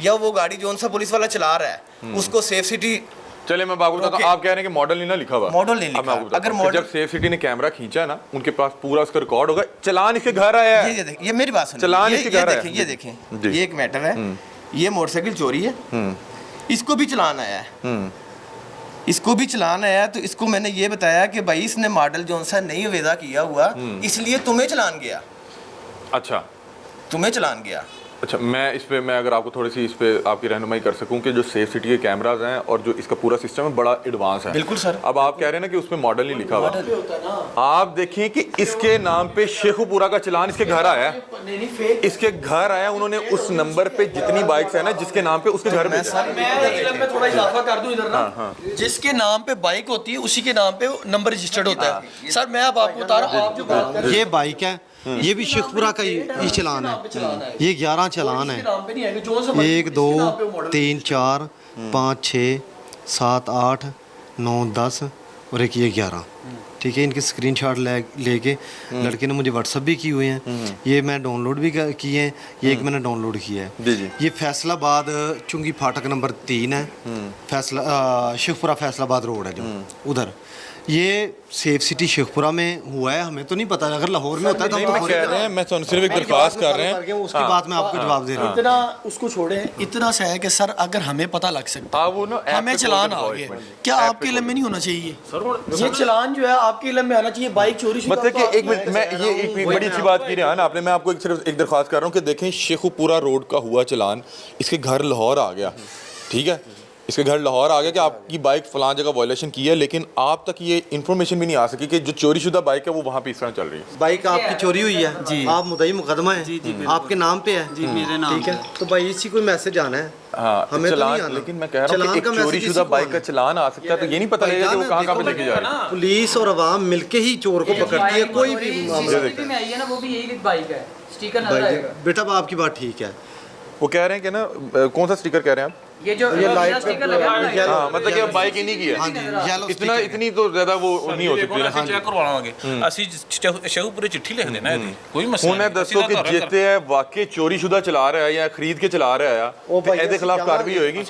या वो गाड़ी जोन सा पुलिस वाला चला रहा है उसको सेफ सिटी। चले मैं आपको बताता हूँ, ओके। आप कह रहे हैं कि मॉडल नहीं ना लिखा हुआ। मॉडल नहीं अब मैं लिखा। आपको बताता अगर हूँ कि मॉडल- जब सेफ सिटी ने कैमरा खींचा है ना, उनके पास पूरा उसका रिकॉर्ड होगा। चलान इसके घर आया है। ये देखें, ये मेरी बात सुनिए। चलान ये इसके घर आया देखें, है। ये देखें, जी। ये एक मैटर है। ये मोटरसाइकिल चोरी है। इसको भी चलान आया है। इसको भी चलान आया है तो इसको मैंने ये बताया कि भाई इसने मॉडल जोन सा नहीं वेदा किया हुआ इसलिए तुम्हें चलान गया। अच्छा तुम्हें चलान गया। अच्छा, मैं इस पे मैं अगर आपको थोड़ी सी इस पे आपकी रहनुमाई कर सकूं कि जो सेफ सिटी के कैमराज हैं और जो इसका पूरा सिस्टम है बड़ा एडवांस है। बिल्कुल सर। अब आप कह रहे हैं ना कि उसमें मॉडल नहीं लिखा हुआ। आप देखिए कि इसके नाम पे शेखुपुरा का चलान इसके घर आया है। इसके घर आया, उन्होंने उस नंबर पे जितनी बाइक्स है ना जिसके नाम पे उसके घर भेजा। मैं इलम में थोड़ा इजाफा कर दूं इधर ना, जिसके नाम पे बाइक होती है उसी के नाम पे नंबर रजिस्टर्ड होता है। सर मैं अब आपको बता रहा हूँ, आप जो बात कर रहे हैं ये बाइक है, ये भी शेखपुरा का ही चलान है। ये 11 चलान है। नाम पे नहीं आएगा, जो सा मर्जी 1 2 जिसके नाम पे वो मॉडल 3 4 5 6 7 8 9 10 और एक ये 11। ठीक है। इनके स्क्रीनशॉट लेके लड़के ने मुझे व्हाट्सअप भी किए हुए हैं। ये मैं डाउनलोड भी किए हैं। ये एक मैंने डाउनलोड किया है। जी जी। ये फैसलाबाद चुंगी फाटक नंबर 3 है। शेखपुरा फैसलाबाद रोड है जो उधर। ये सेफ सिटी शेखपुरा में हुआ है, हमें तो नहीं पता। अगर लाहौर में होता है तो हम मैं तो कह रहे हैं, मैं सिर्फ एक दरख्वास्त कर रहे हैं। उसके बाद मैं आपको जवाब दे रहा हूँ। इतना उसको छोड़े, इतना सा है कि सर अगर हमें पता लग सकता हाँ, वो ना ऐप हमें पे चलान खोल आ के गए, खोल के। क्या ऐप आपके पे इलम में नहीं होना चाहिए? ये चलान जो है आपके इलम में आना चाहिए। बाइक चोरी शुदा मतलब तो कि एक मिनट, मैं ये एक बड़ी अच्छी बात की रिहान आपने, मैं आपको सिर्फ एक दरख्वास्त कर रहा हूँ कि देखें शेखुपुरा रोड का हुआ चलान, इसके घर लाहौर आ गया। ठीक है, इसके घर लाहौर आ गया कि आपकी बाइक फलां जगह वायलेशन की है, लेकिन आप तक ये इन्फॉर्मेशन भी नहीं आ सकी कि जो चोरी शुदा बाइक है वो वहाँ पे इस तरह चल रही है। बाइक आपकी चोरी हुई है जी। आप मुद्दई मुकदमा है जी, आपके नाम पे है जी, मेरे नाम ठीक है। तो भाई इसी कोई मैसेज आना है। हाँ, हमें तो नहीं चलान, आना। लेकिन मैं कह रहा हूँ कि चलान एक का चोरी मैसेज शुदा इसी को बाइक का आना। चलान आ सकता है, तो ये नहीं पता लगेगा कि वो कहाँ पे लेके जा रही है। पुलिस और आवाम मिलके ही चोर को पकड़ती है। कोई भी मामला। CCTV में आई है ना, वो भी यही बाइक है, स्टिकर नजर भाई आएगा। बेटा अब आपकी बात ठीक है। वो कह रहे हैं कि ना कौन सा स्टिकर कह रहे हैं आप? ये जो लाइट स्टिकर लगा है ना, हाँ, मतलब कि अब बाइक इन्हीं की हाँ है। जी, येलो इतना इतनी तो ज्यादा वो नहीं हो सकती। ਅਸੀਂ ਚੈੱਕ ਕਰਵਾਵਾਂਗੇ। ਅਸੀਂ ਸ਼ਹੂਪੁਰੇ ਚਿੱਠੀ ਲਿਖ ਦੇਣਾ ਇਹਦੀ, ਕੋਈ ਮਸਲਾ ਹੁਣ ਇਹ ਦੱਸੋ ਕਿ ਜਿੱਤੇ ਹੈ ਵਾਕਈ ਚੋਰੀ ਸ਼ੁਦਾ ਚਲਾ ਰਿਹਾ ਹੈ ਜਾਂ ਖਰੀਦ ਕੇ ਚਲਾ ਰਿਹਾ ਆ ਤੇ ਇਹਦੇ ਖਿਲਾਫ ਕਾਰਵਾਈ ਹੋਏਗੀ।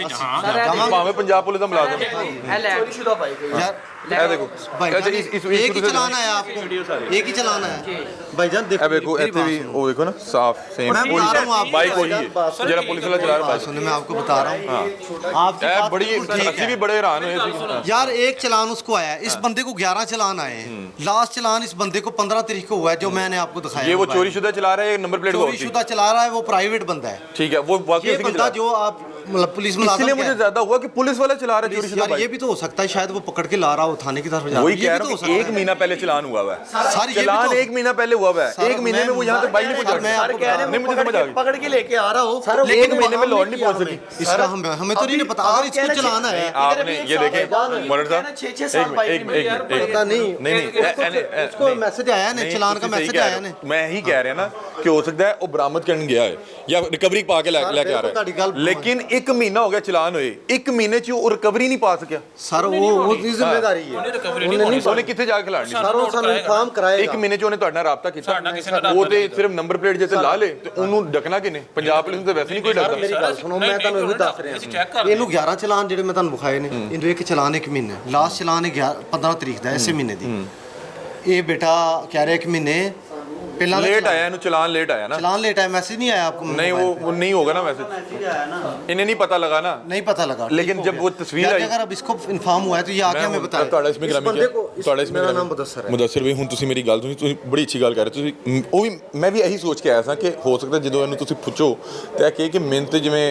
ਭਾਵੇਂ ਪੰਜਾਬ ਪੁਲਿਸ ਦਾ ਮੁਲਾਜ਼ਮ ਹੈ। चोरी शुदा बाइक है। यार ਇਹ ਦੇਖੋ भाई अच्छा, इस एक ही चलाना है आपको, एक ही चलाना है भाईजान। ਇਹ ਵੇਖੋ ਇੱਥੇ ਵੀ ਉਹ ਦੇਖੋ ਨਾ ਸਾਫ ਸੇਮ मैं बता रहा हूँ आपको। बाइक वही है ਜਿਹੜਾ पुलिस वाला चला रहा है। सुनिए मैं आपको बता रहा हूँ। आपकी ਇਹ बात बड़ी बिल्कुल ठीक ਅਸੀਂ है। ਵੀ बड़े हैरान हुए ਸੀ। यार एक चलान उसको आया है, इस बंदे को 11 चलान आए हैं। लास्ट चलान इस बंदे को 15 तारीख को हुआ है जो मैंने आपको दिखाया। ये वो चोरी शुदा चला रहा है, नंबर प्लेट चोरी शुदा चला रहा है, वो प्राइवेट बंदा है। ठीक है, वो वाकई ये उसी की बंदा चला- जो आप मतलब पुलिस मुलाजिम इसलिए क्या मुझे है? ज्यादा हुआ कि पुलिस वाला चला रहा है चोरी शुदा यार ये बाइक। भी तो हो सकता है शायद वो पकड़ के ला रहा हो थाने की तरफ जा रहा वही है। कह ये रहा भी हूँ तो कि हो एक सकता है। महीना पहले चलान हुआ हुआ है। सर, ये भी चलान तो- एक महीना पहले हुआ हुआ है। सर, एक महीने में वो यहाँ तक बाइक नहीं पहुंचा मैं रहा। आपको कह रहे हैं नहीं, मुझे समझ आ गई। पकड़ के लेके आ रहा हो, सर, लेकिन एक महीने में वो लौट हमने नहीं पहुंच किया सकी। इसका हमें तो नहीं पता। अगर इसको चलाना है आपने ये देखें मलर साहब, 6-6 साल बाइक एक में यार, पता नहीं नहीं उसको मैसेज आया ना, चलान का मैसेज आया ना। मैं ही कह रहा ना कि हो सकता है वो बरामद करने गया है या रिकवरी पा के लेके आ ਤੁਹਾਡੀ रहा ਗੱਲ है, लेकिन एक महीना हो गया चलान हुए, एक महीने च वो रिकवरी नहीं पा सकिया। सर वो उसकी जिम्मेदारी है। ਰਿਕਵਰੀ ਨਹੀਂ ਹੋਣੀ। ਉਹਨੇ ਕਿੱਥੇ ਜਾ ਕੇ ਖਿਲਾਣੀ ਸੀ? ਸਰ ਉਹ ਸਾਨੂੰ ਇਨਫਾਰਮ ਇੱਕ ਕਰਾਏਗਾ। ਮਹੀਨੇ ਚ ਉਹਨੇ ਤੁਹਾਡੇ ਨਾਲ ਰਾਬਤਾ ਕੀਤਾ। ਸਾਡਾ ਕਿਸੇ ਨਾਲ ਉਹ ਤੇ ਸਿਰਫ ਨੰਬਰ ਪਲੇਟ ਜੇ ਤੇ ਲਾ ਲੇ ਤੇ ਉਹਨੂੰ ਡਕਣਾ ਕਿਨੇ? ਪੰਜਾਬ ਪੁਲਿਸ ਨੂੰ ਤਾਂ ਵੈਸੇ ਨਹੀਂ ਕੋਈ ਮੇਰੀ ਡਰਦਾ। ਗੱਲ ਸੁਣੋ, ਮੈਂ ਤੁਹਾਨੂੰ ਇਹੀ ਦੱਸ ਰਿਹਾ ਅਸੀਂ ਚੈੱਕ ਕਰ ਇਹਨੂੰ 11 ਚਲਾਨ ਜਿਹੜੇ ਮੈਂ ਤੁਹਾਨੂੰ ਵਿਖਾਏ ਨੇ, ਇਹਨੂੰ ਇੱਕ ਚਲਾਨ ਇੱਕ ਮਹੀਨਾ, ਲਾਸਟ ਚਲਾਨ ਹੈ 15 ਤਰੀਕ ਦਾ ਇਸੇ ਮਹੀਨੇ ਦੀ। ਇਹ ਬੇਟਾ ਕਹਿ ਰਿਹਾ ਇੱਕ ਮਹੀਨੇ ਪਹਿਲਾਂ ਦਾ ਲੇਟ ਆਇਆ, ਇਹਨੂੰ ਚਲਾਨ ਲੇਟ ਆਇਆ ਨਾ। चलान लेट है, मैसेज नहीं आया आपको? नहीं वो नहीं होगा ना मैसेज, इन्हें नहीं पता लगा ना। नहीं पता लगा। लेकिन जब वो तस्वीर यार, आई, अगर अब इसको इन्फॉर्म हुआ है तो ये आके हमें बताए। ਤੁਹਾਡਾ ਇਸਮੇ ਗ੍ਰਾਮੀ बंदे को ਮੇਰਾ ਨਾਮ ਮੁਦੱਸਰ ਵੀ। ਹੁਣ ਤੁਸੀਂ ਮੇਰੀ ਗੱਲ ਤੁਸੀਂ ਬੜੀ ਅੱਛੀ ਗੱਲ ਕਰ ਰਹੇ ਤੁਸੀਂ, ਉਹ ਵੀ ਮੈਂ ਵੀ ਇਹੀ ਸੋਚ ਕੇ ਆਇਆ ਸਾਂ ਕਿ ਹੋ ਸਕਦਾ ਜਦੋਂ ਇਹਨੂੰ ਤੁਸੀਂ ਪੁੱਛੋ ਤੇ ਇਹ ਕਹੇ ਕਿ ਮੈਨੂੰ ਤੇ ਜਿਵੇਂ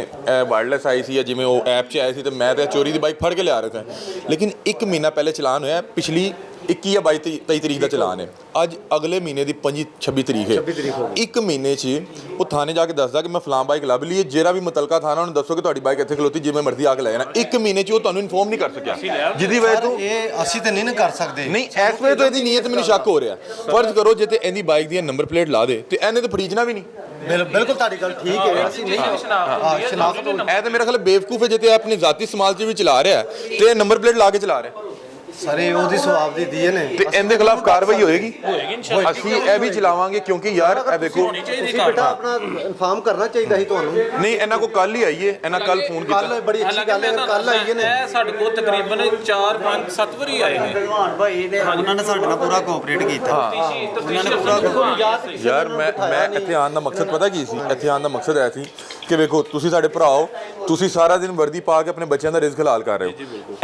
ਵਾਇਰਲੈਸ ਆਈ ਸੀ ਜਾਂ ਜਿਵੇਂ ਉਹ ਐਪ 'ਚ ਆਏ ਸੀ ਤੇ ਮੈਂ ਤੇ ਚੋਰੀ ਦੀ ਬਾਈਕ ਫੜ ਕੇ ਲਿਆ ਰੱਖਾਂ। ਲੇਕਿਨ 1 ਮਹੀਨਾ ਪਹਿਲੇ ਚਲਾਨ ਹੋਇਆ, ਪਿਛਲੀ 21 ਜਾਂ 23 ਤਰੀਕ ਦਾ ਚਲਾਨ ਹੈ। ਅੱਜ ਅਗਲੇ ਮਹੀਨੇ ਦੀ 26 ਤਰੀਕ ਹੈ। 1 ਮਹੀਨੇ 'ਚ ਉਹ ਥਾਣੇ ਜਾ ਕੇ ਦੱਸਦਾ ਕਿ ਮੈਂ ਫਲਾਂ ਬਾਈਕ ਲੱਭ ਲਈ ਹੈ, ਜਿਹੜਾ ਵੀ ਮੁਤਲਕਾ ਥਾਣਾ ਉਹਨੂੰ ਦੱਸੋ ਕਿ ਤੁਹਾਡੀ ਬਾਈਕ ਇੱਥੇ ਖਲੋਤੀ, ਜਿਵੇਂ ਮਰਜ਼ੀ ਆ ਕੇ ਲੈ ਜਾਣਾ। 1 ਮਹੀਨੇ 'ਚ ਉਹ ਤੁਹਾਨੂੰ ਇਨਫੋਰਮ ਨਹੀਂ ਕਰ ਸਕਿਆ, ਜਿਹਦੀ ਵਜ੍ਹਾ ਤੋਂ ਇਹ ਅਸੀਂ ਤਾਂ ਨਹੀਂ ਨਾ ਕਰ ਸਕਦੇ। ਨਹੀਂ ਇਸ ਵੇਲੇ ਤੋਂ ਇਹਦੀ ਨੀਅਤ ਮੈਨੂੰ ਸ਼ੱਕ ਹੋ ਰਿਹਾ। ਫਰਜ਼ ਕਰੋ ਜੇ ਤੇ ਇਹਦੀ ਬਾਈਕ ਦੀਆਂ ਨੰਬਰ ਪਲੇਟ ਲਾ ਦੇ ਤੇ ਇਹਨੇ ਤਾਂ ਫੜੀਜਣਾ ਵੀ ਨਹੀਂ। ਬਿਲਕੁਲ ਤੁਹਾਡੀ ਗੱਲ ਠੀਕ ਹੈ, ਅਸੀਂ ਨਹੀਂ ਸ਼ਨਾਖਤ ਇਹ ਤਾਂ ਮੇਰੇ ਖਿਆਲ ਬੇਵਕੂਫ ਹੈ ਜੇ ਤੇ ਆਪਣੇ ਜ਼ਾਤੀ ਸਮਾਲ 'ਚ ਵੀ ਚਲਾ ਰਿਹਾ ਤੇ ਇਹ ਨੰਬਰ ਪਲੇਟ ਲਾ ਕੇ ਚਲਾ ਰਿਹਾ। ਸਾਰੇ ਉਹਦੀ ਸਵਾਬ ਦੀ ਦੀਏ ਨੇ ਤੇ ਇਹਦੇ ਖਿਲਾਫ ਕਾਰਵਾਈ ਹੋਏਗੀ। ਅਸੀਂ ਇਹ ਵੀ ਚਲਾਵਾਂਗੇ ਕਿਉਂਕਿ ਯਾਰ ਇਹ ਦੇਖੋ ਤੁਸੀਂ ਬੇਟਾ ਆਪਣਾ ਇਨਫਾਰਮ ਕਰਨਾ ਚਾਹੀਦਾ ਸੀ ਤੁਹਾਨੂੰ। ਨਹੀਂ ਇਹਨਾਂ ਕੋ ਕੱਲ ਹੀ ਆਈਏ, ਇਹਨਾਂ ਕੱਲ ਫੋਨ ਕੀਤਾ। ਕੱਲ ਬੜੀ ਅੱਛੀ ਗੱਲ ਹੈ, ਕੱਲ ਆਈਏ ਨੇ। ਇਹ ਸਾਡੇ ਕੋਲ ਤਕਰੀਬਨ 4 5 7 ਵਾਰੀ ਆਏ ਨੇ ਭਲਵਾਨ ਭਾਈ ਨੇ ਉਹਨਾਂ ਨੇ ਸਾਡੇ ਨਾਲ ਪੂਰਾ ਕੋਆਪਰੇਟ ਕੀਤਾ। ਉਹਨਾਂ ਨੇ ਪੂਰਾ ਯਾਰ ਮੈਂ ਇੱਥੇ ਆਉਣ ਦਾ ਮਕਸਦ ਪਤਾ ਕੀ ਸੀ? ਇੱਥੇ ਆਉਣ ਦਾ ਮਕਸਦ ਇਹ ਸੀ ਕਿ ਵੇਖੋ ਤੁਸੀਂ ਸਾਡੇ ਭਰਾ ਹੋ, ਤੁਸੀਂ ਸਾਰਾ ਦਿਨ ਵਰਦੀ ਪਾ ਕੇ ਆਪਣੇ ਬੱਚਿਆਂ ਦਾ ਰਿਜ਼ਕ ਹਲਾਲ ਕਰ ਰਹੇ ਹੋ।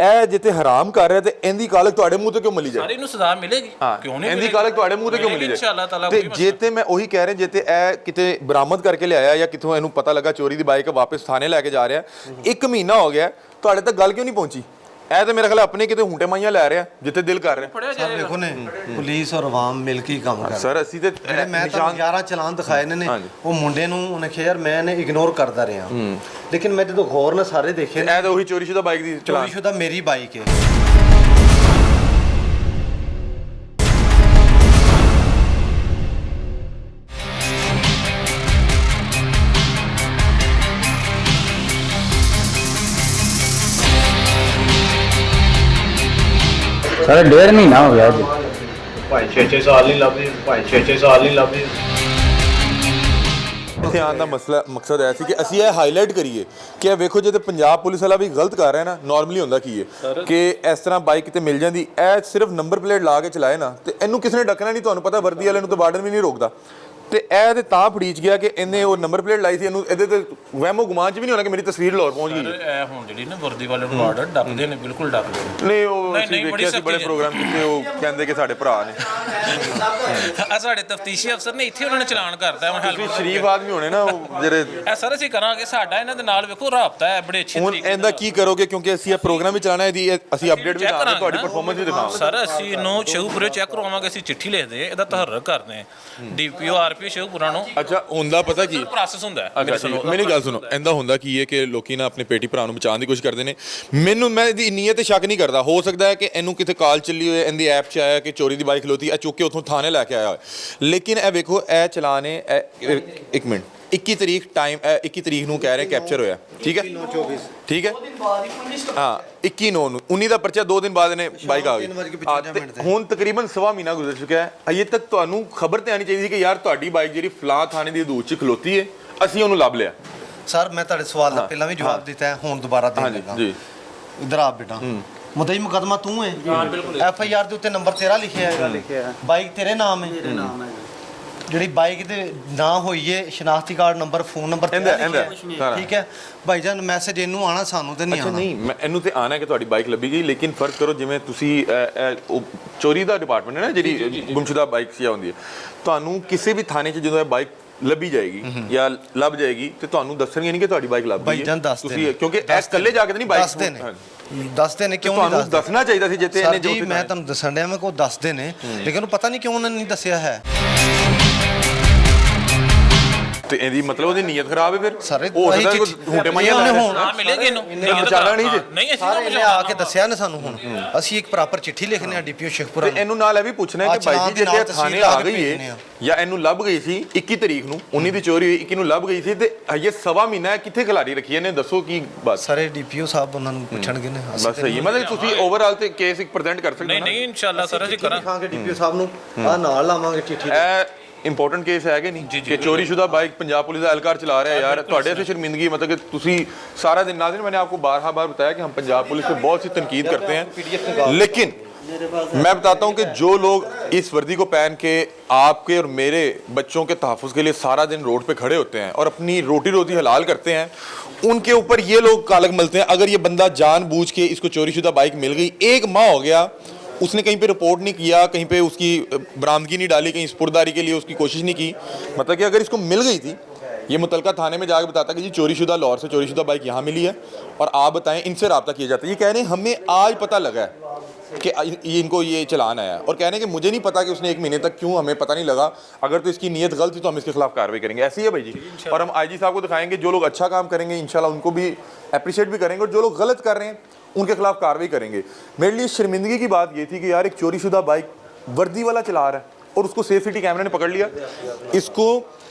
ਇਹ ਜਿੱਤੇ ਹਰਾਮ ਕਰ ਰਿਹਾ ਤੇ ਇਹਦੀ ਕਾਲਕ ਤੁਹਾਡੇ ਮੂੰਹ ਤੇ ਕਿਉਂ ਮਿਲੀ ਜਾਏ? ਸਾਰੇ ਨੂੰ ਸਜ਼ਾ ਮਿਲੇਗੀ, ਕਿਉਂ ਨਹੀਂ ਇਹਦੀ ਕਾਲਕ ਤੁਹਾਡੇ ਮੂੰਹ ਤੇ ਕਿਉਂ ਮਿਲੀ ਇਨਸ਼ਾਅੱਲਾ ਤਾਲਾ ਜਾਏ? ਤੇ ਜੇ ਤੇ ਮੈਂ ਉਹੀ ਕਹਿ ਰਿਹਾ, ਜੇ ਤੇ ਇਹ ਕਿਤੇ ਬਰਾਮਦ ਕਰਕੇ ਲਿਆਇਆ ਜਾਂ ਕਿਥੋਂ ਇਹਨੂੰ ਪਤਾ ਲੱਗਾ ਚੋਰੀ ਦੀ ਬਾਈਕ ਵਾਪਸ ਥਾਣੇ ਲੈ ਕੇ ਜਾ ਰਿਹਾ, 1 ਮਹੀਨਾ ਹੋ ਗਿਆ, ਤੁਹਾਡੇ ਤੱਕ ਗੱਲ ਕਿਉਂ ਨਹੀਂ ਪਹੁੰਚੀ? ਇਹ ਤੇ ਮੇਰੇ ਖਿਆਲ ਆਪਣੇ ਕਿਤੇ ਹੁੰਟੇ ਮਾਈਆਂ ਲੈ ਰਿਹਾ ਜਿੱਥੇ ਦਿਲ ਕਰ ਰਿਹਾ। ਸਰ ਦੇਖੋ ਨੇ ਪੁਲਿਸ ਔਰ ਆਵਾਮ ਮਿਲ ਕੇ ਹੀ ਕੰਮ ਕਰ ਸਰ ਅਸੀਂ ਤੇ ਮੈਂ ਤਾਂ 11 ਚਲਾਨ ਦਿਖਾਏ ਨੇ ਉਹ ਮੁੰਡੇ ਨੂੰ, ਉਹਨੇ ਕਿਹਾ ਯਾਰ ਮੈਂ ਨੇ ਇਗਨੋਰ ਕਰਦਾ ਰਿਹਾ, ਲੇਕਿਨ ਮੈਂ ਜਦੋਂ ਗੌਰ ਨਾਲ ਸਾਰੇ ਦੇਖੇ ਇਹ ਤਾਂ ਉਹੀ ਚੋਰੀਸ਼ੁਦਾ ਬਾਈਕ ਦੀ ਚਲਾਨ। ਚੋਰੀਸ਼ੁਦਾ ਮੇਰੀ ਬਾਈਕ ਹੈ। ਸਰ 1.5 ਮਹੀਨਾ ਹੋ ਗਿਆ ਜੀ। ਭਾਈ 6-6 ਸਾਲ ਨਹੀਂ ਲੱਭਦੀ, ਭਾਈ 6-6 ਸਾਲ ਨਹੀਂ ਲੱਭਦੀ। ਇੱਥੇ ਆਉਣ ਦਾ ਮਕਸਦ ਇਹ ਸੀ ਕਿ ਅਸੀਂ ਇਹ ਹਾਈਲਾਈਟ ਕਰੀਏ ਕਿ ਇਹ ਵੇਖੋ ਜੇ ਤੇ ਪੰਜਾਬ ਪੁਲਿਸ ਵਾਲਾ ਵੀ ਗਲਤ ਕਰ ਰਿਹਾ ਨਾ, ਨਾਰਮਲੀ ਹੁੰਦਾ ਕੀ ਹੈ ਕਿ ਇਸ ਤਰ੍ਹਾਂ ਬਾਈਕ ਤੇ ਮਿਲ ਜਾਂਦੀ, ਇਹ ਸਿਰਫ ਨੰਬਰ ਪਲੇਟ ਲਾ ਕੇ ਚਲਾਏ ਨਾ ਤੇ ਇਹਨੂੰ ਕਿਸੇ ਨੇ ਡੱਕਣਾ ਨਹੀਂ। ਤੁਹਾਨੂੰ ਪਤਾ ਵਰਦੀ ਵਾਲੇ ਨੂੰ ਤਾਂ ਵਾਰਡਨ ਵੀ ਨਹੀਂ ਰੋਕਦਾ। ਤੇ ਇਹ ਤੇ ਤਾਂ ਫੜੀਚ ਗਿਆ ਕਿ ਇਹਨੇ ਉਹ ਨੰਬਰ ਪਲੇਟ ਲਾਈ ਸੀ, ਇਹਨੂੰ ਇਹਦੇ ਤੇ ਵਹਿਮੋ ਗੁਮਾਨ ਚ ਵੀ ਨਹੀਂ ਹੋਣਾ ਕਿ ਮੇਰੀ ਤਸਵੀਰ ਲਾਹੌਰ ਪਹੁੰਚ ਗਈ। ਇਹ ਹੁਣ ਜਿਹੜੀ ਨਾ ਵਰਦੀ ਵਾਲੇ ਨੂੰ ਆਰਡਰ ਡੱਕਦੇ ਨੇ, ਬਿਲਕੁਲ ਡੱਕਦੇ ਨੇ। ਨਹੀਂ ਉਹ ਅਸੀਂ ਵੇਖਿਆ ਸੀ ਬੜੇ ਪ੍ਰੋਗਰਾਮ ਕਿਤੇ ਉਹ ਕਹਿੰਦੇ ਕਿ ਸਾਡੇ ਭਰਾ ਨੇ। ਆ ਸਾਡੇ ਤਫਤੀਸ਼ੀ ਅਫਸਰ ਨੇ ਇੱਥੇ ਉਹਨਾਂ ਨੇ ਚਲਾਨ ਕਰਤਾ ਹੁਣ ਤੁਸੀਂ ਸ਼ਰੀਫ ਆਦਮੀ ਹੋਣੇ ਨਾ ਉਹ ਜਿਹੜੇ। ਇਹ ਸਰ ਅਸੀਂ ਕਰਾਂਗੇ, ਸਾਡਾ ਇਹਨਾਂ ਦੇ ਨਾਲ ਵੇਖੋ ਰਾਬਤਾ ਹੈ ਬੜੇ ਅੱਛੇ ਹੁਣ ਤਰੀਕੇ ਇਹਦਾ ਕੀ ਕਰੋਗੇ ਕਿਉਂਕਿ ਅਸੀਂ ਇਹ ਪ੍ਰੋਗਰਾਮ ਵੀ ਚਲਾਣਾ, ਇਹਦੀ ਅਸੀਂ ਅਪਡੇਟ ਵੀ ਕਰਾਂਗੇ, ਤੁਹਾਡੀ ਪਰਫਾਰਮੈਂਸ ਵੀ ਦਿਖਾਵਾਂਗੇ। ਸਰ ਅਸੀਂ ਇਹਨੂੰ ਸ਼ੇਖੂਪੁਰੇ ਚੈੱਕ ਕਰਵਾਵਾਂਗੇ, ਅਸੀਂ ਚਿੱਠੀ ਲਿਖਦੇ ਇਹਦਾ ਤਹਰਕ ਕਰਦੇ ਹਾਂ ਡੀਪੀਓ ਆਰਪੀਓ ਸ਼ੇਖੂਪੁਰਾ ਨੂੰ। ਅੱਛਾ ਹੁੰਦਾ ਪਤਾ ਕੀ ਪ੍ਰੋਸੈਸ ਹੁੰਦਾ ਹੈ। ਮੇਰੀ ਗੱਲ ਸੁਣੋ, ਇਹਦਾ ਹੁੰਦਾ ਕੀ ਹੈ ਕਿ ਲੋਕੀ ਨਾ ਆਪਣੇ ਪੇਟੀ ਭਰਾ ਨੂੰ ਬਚਾਉਣ ਦੀ ਕੋਸ਼ਿਸ਼ ਕਰਦੇ ਨੇ। ਮੈਂ ਇਹਦੀ ਨੀਅਤ ਤੇ ਸ਼ੱਕ ਨਹੀਂ ਕਰਦਾ, ਹੋ ਸਕਦਾ ਹੈ ਕਿ ਇਹਨੂੰ ਕਿਤੇ ਕਾਲ ਚੱਲੀ ਹੋਏ, ਇਹਦੀ ਐਪ 'ਚ ਆਇਆ ਕਿ ਚੋਰੀ ਦੀ ਬਾਈਕ ਖਲੋਤੀ, ਇਹ ਚੁੱਕ ਕੇ ਉੱਥੋਂ ਥਾਣੇ ਲੈ ਕੇ ਆਇਆ ਹੋਇਆ। ਲੇਕਿਨ ਇਹ ਵੇਖੋ ਇਹ ਚਲਾਨ ਹੈ 1 ਮਿੰਟ 21 ਤਰੀਕ ਟਾਈਮ 21 ਤਰੀਕ ਨੂੰ ਕਹਿ ਰਹੇ ਕੈਪਚਰ ਹੋਇਆ, ਠੀਕ ਹੈ 9/24 ਠੀਕ ਹੈ ਹਾਂ 21/9 ਨੂੰ 19 ਦਾ ਪਰਚਾ 2 ਦਿਨ ਬਾਅਦ ਇਹਨੇ ਬਾਈਕ ਆ ਗਈ। ਹੁਣ ਤਕਰੀਬਨ ਸਵਾ ਮਹੀਨਾ ਗੁਜ਼ਰ ਚੁੱਕਾ ਹੈ, ਅਜੇ ਤੱਕ ਤੁਹਾਨੂੰ ਖਬਰ ਤੇ ਆਣੀ ਚਾਹੀਦੀ ਕਿ ਯਾਰ ਤੁਹਾਡੀ ਬਾਈਕ ਜਿਹੜੀ ਫਲਾਂ ਥਾਣੇ ਦੀ ਹਦੂਦ 'ਚ ਖਲੋਤੀ ਹੈ, ਅਸੀਂ ਉਹਨੂੰ ਲੱਭ ਲਿਆ। ਸਰ ਮੈਂ ਤੁਹਾਡੇ ਸਵਾਲ ਦਾ ਪਹਿਲਾਂ ਵੀ ਜਵਾਬ ਦਿੱਤਾ ਹੈ, ਹੁਣ ਦੁਬਾਰਾ ਦੇ ਦੇਗਾ ਜੀ। ਇਧਰ ਆ ਬੇਟਾ, ਮੁਦਈ ਮੁਕਦਮਾ ਤੂੰ ਹੈ। FIR ਦੇ ਉੱਤੇ ਨੰਬਰ 13 ਲਿਖਿਆ ਹੈ, ਬਾਈਕ ਤੇਰੇ ਨਾਮ ਹੈ। ਜਿਹੜੀ ਬਾਈਕ ਦੇ ਨਾ ਹੋਈਏ ਸ਼ਨਾਖਤੀ ਕਾਰਡ ਨੰਬਰ ਫੋਨ ਨੰਬਰ ਠੀਕ ਹੈ ਭਾਈ ਜਾਨ, ਮੈਸੇਜ ਇਹਨੂੰ ਆਣਾ ਸਾਨੂੰ ਤੇ ਨਹੀਂ ਆਣਾ। ਨਹੀਂ ਮੈਂ ਇਹਨੂੰ ਤੇ ਆਣਾ ਕਿ ਤੁਹਾਡੀ ਬਾਈਕ ਲੱਭੀ ਗਈ, ਲੇਕਿਨ ਫਰਕ ਕਰੋ ਜਿਵੇਂ ਤੁਸੀਂ ਚੋਰੀ ਦਾ ਡਿਪਾਰਟਮੈਂਟ ਹੈ ਨਾ, ਜਿਹੜੀ ਗੁੰਮਸ਼ੁਦਾ ਬਾਈਕ ਸੀ ਹੁੰਦੀ ਹੈ, ਤੁਹਾਨੂੰ ਕਿਸੇ ਵੀ ਥਾਣੇ 'ਚ ਜਦੋਂ ਇਹ ਬਾਈਕ ਲੱਭੀ ਜਾਏਗੀ ਜਾਂ ਲੱਭ ਜਾਏਗੀ ਤੇ ਤੁਹਾਨੂੰ ਦੱਸਣਗੇ ਨਹੀਂ ਕਿ ਤੁਹਾਡੀ ਬਾਈਕ ਲੱਭ ਗਈ। ਭਾਈ ਜਾਨ ਦੱਸ ਤੁਸੀਂ ਕਿਉਂਕਿ ਇਸ ਇਕੱਲੇ ਜਾ ਕੇ ਨਹੀਂ ਬਾਈਕ ਦੱਸਦੇ ਨੇ, ਦੱਸਦੇ ਨੇ ਕਿਉਂ ਤੁਹਾਨੂੰ ਦੱਸਣਾ ਚਾਹੀਦਾ ਸੀ ਜਿੱਤੇ ਇਹਨੇ ਜੀ ਮੈਂ ਤੁਹਾਨੂੰ ਦੱਸਣ ਡਿਆ ਮੈਂ ਕੋ ਦੱਸਦੇ ਨੇ, ਲੇਕਿਨ ਉਹਨੂੰ ਪਤਾ ਨਹੀਂ ਕਿਉਂ ਉਹਨਾਂ ਨੇ ਨਹੀਂ ਦੱਸਿਆ ਹੈ। ਤੇ ਇਹਦੀ ਮਤਲਬ ਉਹਦੀ ਨੀਅਤ ਖਰਾਬ ਹੈ ਫਿਰ ਸਾਰੇ ਹੋ ਸਕਦਾ ਕੋਈ ਹੁੰਟੇ ਮਾਈਆਂ ਲੈ ਹੁਣ ਮਿਲੇਗੇ ਇਹਨੂੰ ਬਚਾਣਾ ਨਹੀਂ ਜੀ। ਨਹੀਂ ਅਸੀਂ ਸਾਰੇ ਇਹਨੇ ਆ ਕੇ ਦੱਸਿਆ ਨੇ ਸਾਨੂੰ, ਹੁਣ ਅਸੀਂ ਇੱਕ ਪ੍ਰੋਪਰ ਚਿੱਠੀ ਲਿਖਨੇ ਆ ਡੀਪੀਓ ਸ਼ੇਖਪੁਰਾ ਤੇ ਇਹਨੂੰ ਨਾਲ ਇਹ ਵੀ ਪੁੱਛਣਾ ਹੈ ਕਿ ਬਾਈ ਜੀ ਜੇ ਥਾਣੇ ਆ ਗਈ ਹੈ ਜਾਂ ਇਹਨੂੰ ਲੱਭ ਗਈ ਸੀ 21 ਤਰੀਕ ਨੂੰ, 19 ਦੀ ਚੋਰੀ ਹੋਈ 21 ਨੂੰ ਲੱਭ ਗਈ ਸੀ ਤੇ ਹਜੇ ਸਵਾ ਮਹੀਨਾ ਕਿੱਥੇ ਖਿਲਾਰੀ ਰੱਖੀ ਇਹਨੇ, ਦੱਸੋ ਕੀ ਬਾਤ। ਸਾਰੇ ਡੀਪੀਓ ਸਾਹਿਬ ਉਹਨਾਂ ਨੂੰ ਪੁੱਛਣਗੇ ਨੇ। ਬਸ ਸਹੀ ਹੈ, ਮਤਲਬ ਤੁਸੀਂ ਓਵਰਆਲ ਤੇ ਕੇਸ ਇੱਕ ਪ੍ਰੈਜ਼ੈਂਟ ਕਰ ਸਕਦੇ ਹੋ। ਨਹੀਂ ਇਨਸ਼ਾਅੱਲਾ ਸਰ ਅਸੀਂ ਕਰਾਂਗੇ ਡੀਪੀਓ ਸਾਹਿਬ ਨੂੰ ਆ ਨਾਲ ਲਾਵਾਂਗੇ ਚਿੱਠੀ। ਇਹ ਇੰਪੋਰਟੈਂਟ ਕੇਸ ਹੈ ਕਿ ਨਹੀਂ ਕਿ ਚੋਰੀशुदा बाइक पंजाब पुलिस का एहलकार चला रहा है यार, ਤੁਹਾਡੇ से शर्मिंदगी मतलब कि तुसी सारा दिन नाज़रीन मैंने आपको बारहा बार बताया कि हम पंजाब पुलिस पे बहुत सी तनकीद करते हैं, लेकिन मैं बताता हूं कि जो लोग इस वर्दी को पहन के आपके और मेरे बच्चों के तहफ़्फ़ुज़ के लिए सारा दिन रोड पे खड़े होते हैं और अपनी रोटी रोटी हलाल करते हैं, उनके ऊपर ये लोग कालक मलते हैं। अगर ये बंदा जानबूझ के इसको चोरीशुदा बाइक मिल गई, 1 माह हो गया, उसने कहीं पे रिपोर्ट नहीं किया, कहीं पे उसकी बरामदगी नहीं डाली, कहीं स्पुर्दारी के लिए उसकी कोशिश नहीं की, मतलब कि अगर इसको मिल गई थी, ये मुतलका थाने में जाकर बताता कि जी चोरीशुदा लाहौर से चोरीशुदा बाइक यहाँ मिली है और आप बताएं, इनसे रब्ता किया जाता है। ये कह रहे हैं हमें आज पता लगा है कि इनको ये चलान आया, और कह रहे हैं कि मुझे नहीं पता कि उसने 1 महीने तक क्यों, हमें पता नहीं लगा, अगर तो इसकी नीयत गलत थी तो हम इसके खिलाफ कार्रवाई करेंगे। ऐसी है भाई जी, और हम IG साहब को दिखाएंगे, जो लोग अच्छा काम करेंगे इंशाल्लाह उनको भी अप्रिशिएट भी करेंगे, और जो लोग गलत कर रहे हैं उनके खिलाफ कार्रवाई करेंगे। मेरे लिए शर्मिंदगी की बात ये थी कि यार एक चोरीशुदा बाइक वर्दी वाला चला रहा है और उसको सेफ सिटी कैमरे ने पकड़ लिया। इसको